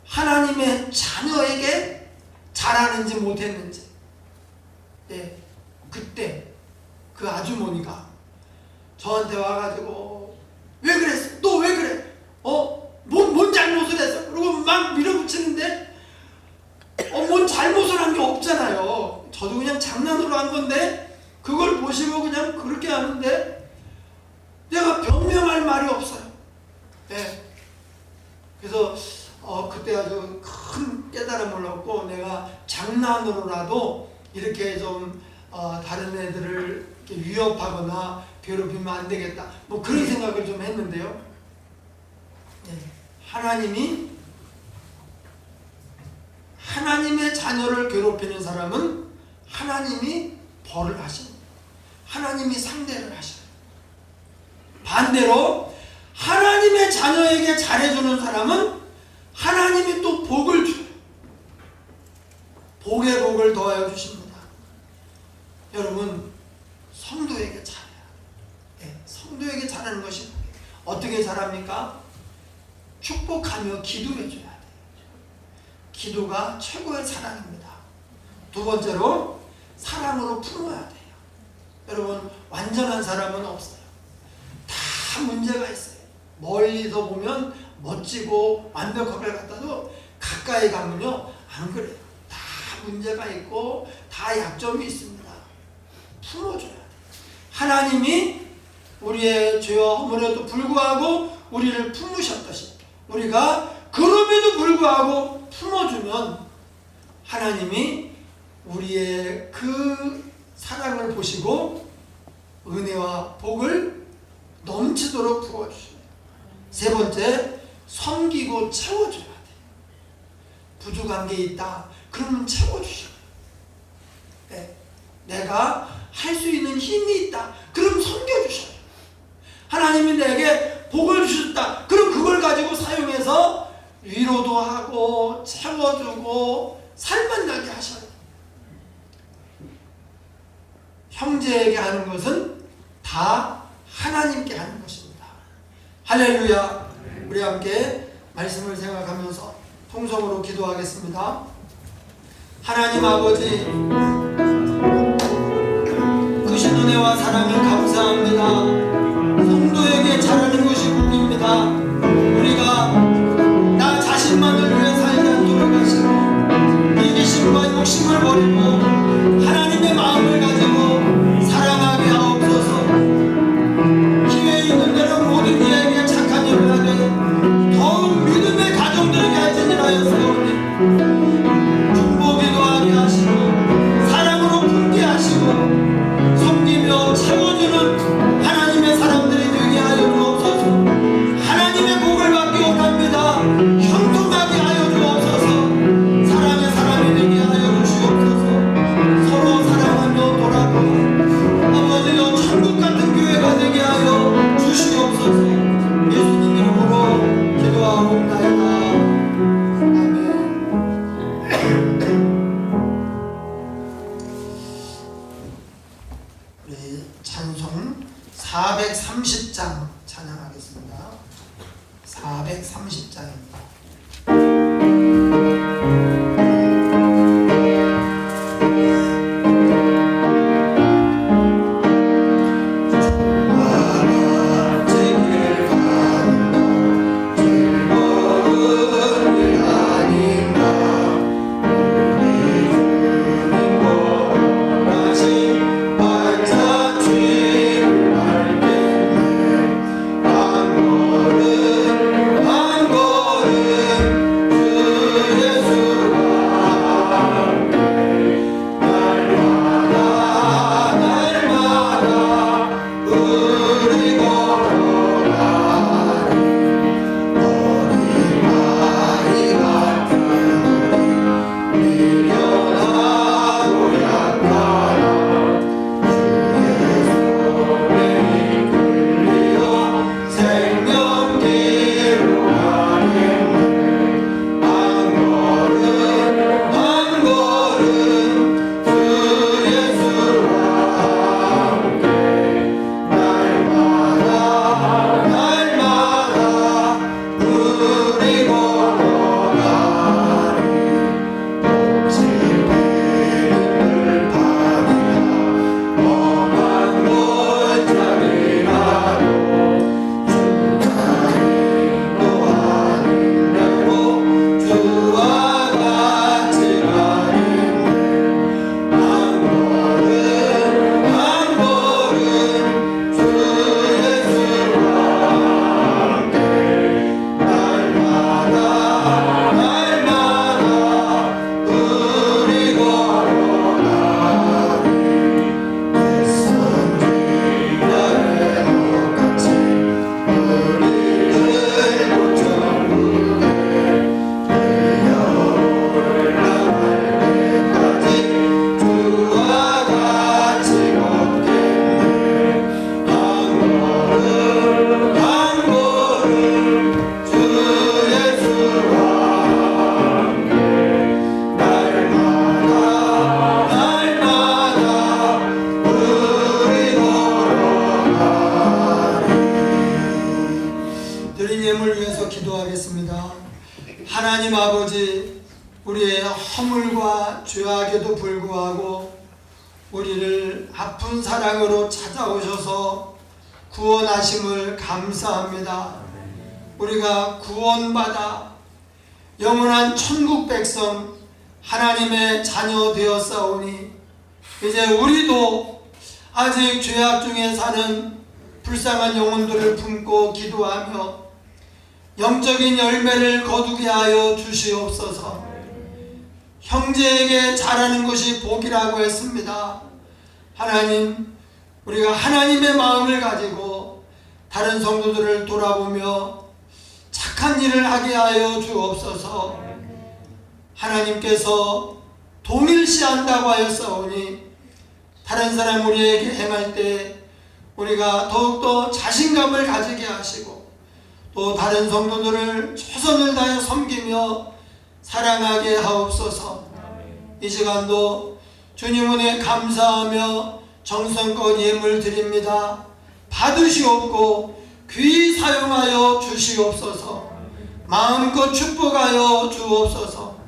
하나님의 자녀에게 잘하는지 못했는지. 그때 그 아주머니가 저한테 와가지고 왜 그랬어? 너 왜 그래? 뭔 잘못을 했어? 그리고 막 밀어붙이는데 뭔 잘못을 한 게 없잖아요. 저도 그냥 장난으로 한 건데 그걸 보시고 그냥 그렇게 하는데 내가 변명할 말이 없어요. 그래서 그때 아주 큰 깨달음을 얻고 내가 장난으로라도 이렇게 좀 다른 애들을 이렇게 위협하거나 괴롭히면 안 되겠다. 뭐 그런 생각을 좀 했는데요. 하나님의 자녀를 괴롭히는 사람은 하나님이 벌을 하십니다. 하나님이 상대를 하셔요. 반대로 하나님의 자녀에게 잘해주는 사람은 하나님이 또 복을 줘요. 복의 복을 더하여 주십니다. 여러분, 성도에게 잘해야 돼요. 성도에게 잘하는 것이 어떻게 잘합니까? 축복하며 기도해 줘야 돼요. 기도가 최고의 사랑입니다. 두 번째로 사랑으로 품어야 돼요. 여러분, 완전한 사람은 없어요. 다 문제가 있어요. 멀리서 보면 멋지고 완벽한 걸 갖다도 가까이 가면요 안 그래요. 다 문제가 있고 다 약점이 있습니다. 품어줘야 돼요. 하나님이 우리의 죄와 허물에도 불구하고 우리를 품으셨듯이 우리가 그럼에도 불구하고 품어주면 하나님이 우리의 그 사랑을 보시고 은혜와 복을 넘치도록 부어주십니다. 세 번째, 섬기고 채워줘야 돼요. 부족한 게 있다. 그러면 채워주셔요. 내가 할 수 있는 힘이 있다. 그럼 섬겨주셔요. 하나님이 내게 복을 주셨다. 그럼 그걸 가지고 사용해서 위로도 하고 채워주고 살만 나게 하셔요. 형제에게 하는 것은 다 하나님께 하는 것입니다. 할렐루야. 우리 함께 말씀을 생각하면서 통성으로 기도하겠습니다. 하나님 아버지, 크신 은혜와 사랑을 감사합니다. 성도에게 잘하는 것이 복입니다. 우리가 나 자신만을 위해 살지 않도록 하시고 이기심과 욕심을 버리고 하나님의 마음을 가지고 사랑하게 하옵소서. 기회 있는 대로 모든 이에게 착한 일을 하되 더욱 믿음의 가정들에게 할지니라 여서오니 중보기도 하게 하시고 사랑으로 품게 하시고 섬기며 채워주는 하나님의 사람들이 되게 하여 주옵소서. 하나님의 복을 받기 원합니다. 형통하게 하여 주옵소서. 사랑의 사람이 되게 하여 주시옵소서. 서로 사랑하며 돌아보고 아버지여 천국 같은 교회가 되게 하여 주시옵소서. 예수님 이름으로 기도하옵나이다. 우리 찬송 430장 찬양하겠습니다. 430장입니다. 한 걸음 우리를 아픈 사랑으로 찾아오셔서 구원하심을 감사합니다. 우리가 구원받아 영원한 천국 백성 하나님의 자녀 되었사오니 이제 우리도 아직 죄악 중에 사는 불쌍한 영혼들을 품고 기도하며 영적인 열매를 거두게 하여 주시옵소서. 형제에게 잘하는 것이 복이라고 했습니다. 하나님, 우리가 하나님의 마음을 가지고 다른 성도들을 돌아보며 착한 일을 하게 하여 주옵소서. 하나님께서 동일시한다고 하였사오니 다른 사람 우리에게 행할 때 우리가 더욱더 자신감을 가지게 하시고 또 다른 성도들을 최선을 다해 섬기며 사랑하게 하옵소서. 이 시간도 주님 은혜 감사하며 정성껏 예물 드립니다. 받으시옵고 귀히 사용하여 주시옵소서. 마음껏 축복하여 주옵소서.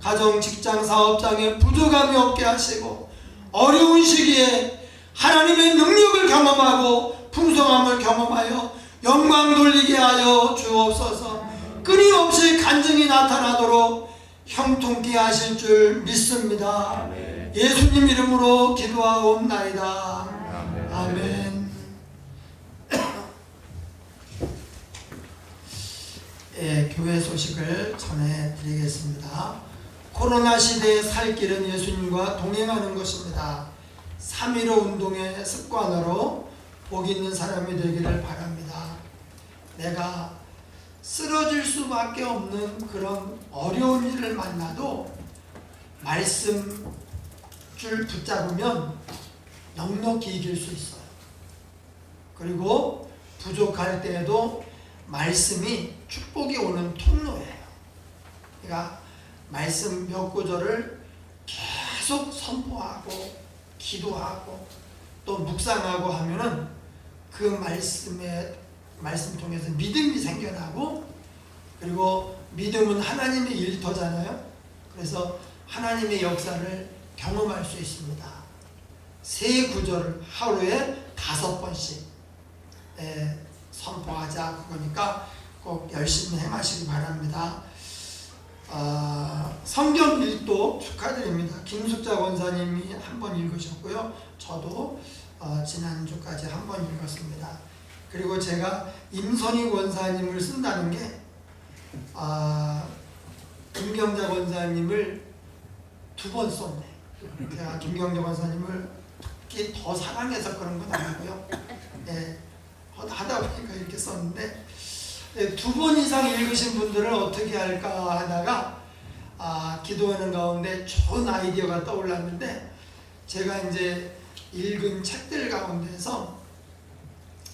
가정, 직장, 사업장에 부족함이 없게 하시고 어려운 시기에 하나님의 능력을 경험하고 풍성함을 경험하여 영광 돌리게 하여 주옵소서. 끊임없이 간증이 나타나도록 형통케 하실 줄 믿습니다. 예수님 이름으로 기도하옵나이다. 아멘. 교회 소식을 전해드리겠습니다. 코로나 시대에 살 길은 예수님과 동행하는 것입니다. 3.15 운동의 습관으로 복 있는 사람이 되기를 바랍니다. 내가 쓰러질 수밖에 없는 그런 어려운 일을 만나도 말씀 줄 붙잡으면 넉넉히 이길 수 있어요. 그리고 부족할 때에도 말씀이 축복이 오는 통로예요. 그러니까 말씀 몇 구절을 계속 선포하고 기도하고 또 묵상하고 하면은 그 말씀 통해서 믿음이 생겨나고, 그리고 믿음은 하나님의 일터잖아요. 그래서 하나님의 역사를 경험할 수 있습니다. 세 구절을 하루에 5번씩 선포하자 그거니까 꼭 열심히 행하시기 바랍니다. 성경 일독 축하드립니다. 김숙자 권사님이 한 번 읽으셨고요. 저도 지난주까지 한 번 읽었습니다. 그리고 제가 임선희 권사님을 쓴다는 게 김경자 권사님을 2번 썼네. 제가 김경자 권사님을 특히 더 사랑해서 그런 건 아니고요. 하다 보니까 이렇게 썼는데 2번 이상 읽으신 분들은 어떻게 할까 하다가 기도하는 가운데 좋은 아이디어가 떠올랐는데, 제가 이제 읽은 책들 가운데서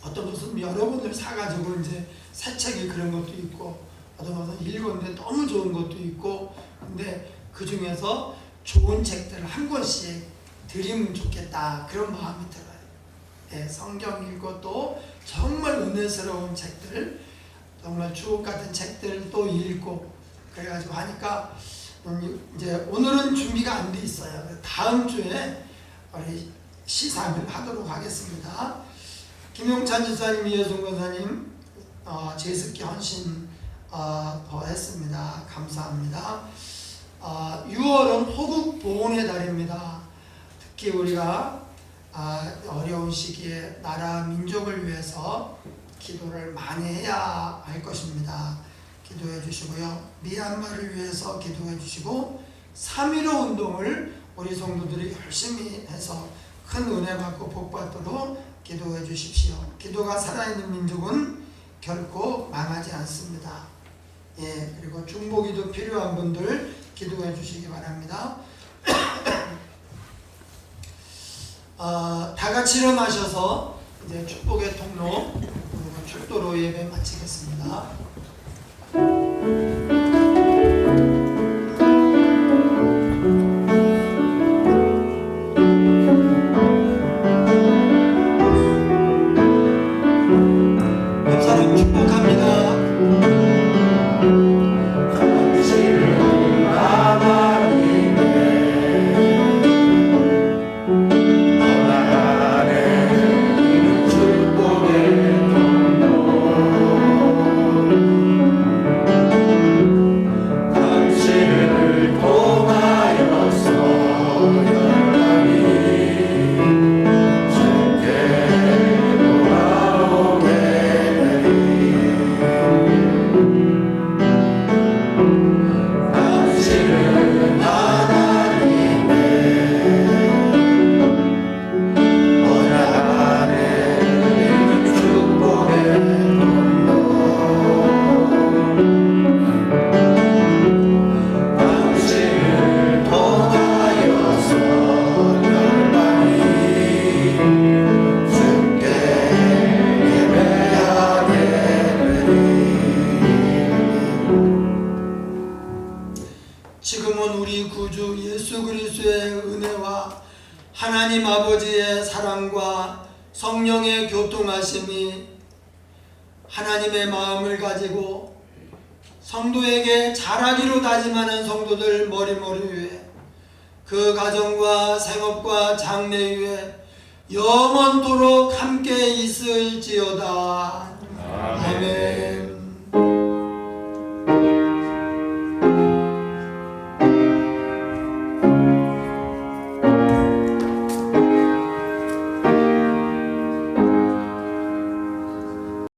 어떤 것은 여러 권을 사가지고 이제 새 책이 그런 것도 있고, 어떤 것은 읽었는데 너무 좋은 것도 있고, 근데 그 중에서 좋은 책들을 한 권씩 드리면 좋겠다 그런 마음이 들어요. 성경 읽고 정말 은혜스러운 책들, 정말 주옥 같은 책들도 읽고 그래가지고 하니까 이제 오늘은 준비가 안 돼 있어요. 다음 주에 우리 시상을 하도록 하겠습니다. 김용찬 지사님, 이혜성 권사님 제습기 헌신 더 했습니다. 감사합니다. 6월은 호국 보훈의 달입니다. 특히 우리가 어려운 시기에 나라 민족을 위해서 기도를 많이 해야 할 것입니다. 기도해 주시고요. 미얀마를 위해서 기도해 주시고 3.15 운동을 우리 성도들이 열심히 해서 큰 은혜 받고 복 받도록 기도해 주십시오. 기도가 살아있는 민족은 결코 망하지 않습니다. 그리고 중보기도 필요한 분들 기도해 주시기 바랍니다. 다 같이 일어나셔서 이제 축복의 통로 그리고 축도로 예배 마치겠습니다. 옆 사람 축복합니다. 하나님 아버지의 사랑과 성령의 교통하심이 하나님의 마음을 가지고 성도에게 잘하기로 다짐하는 성도들 머리머리 위에 그 가정과 생업과 장래 위에 영원토록 함께 있을지어다. 아멘.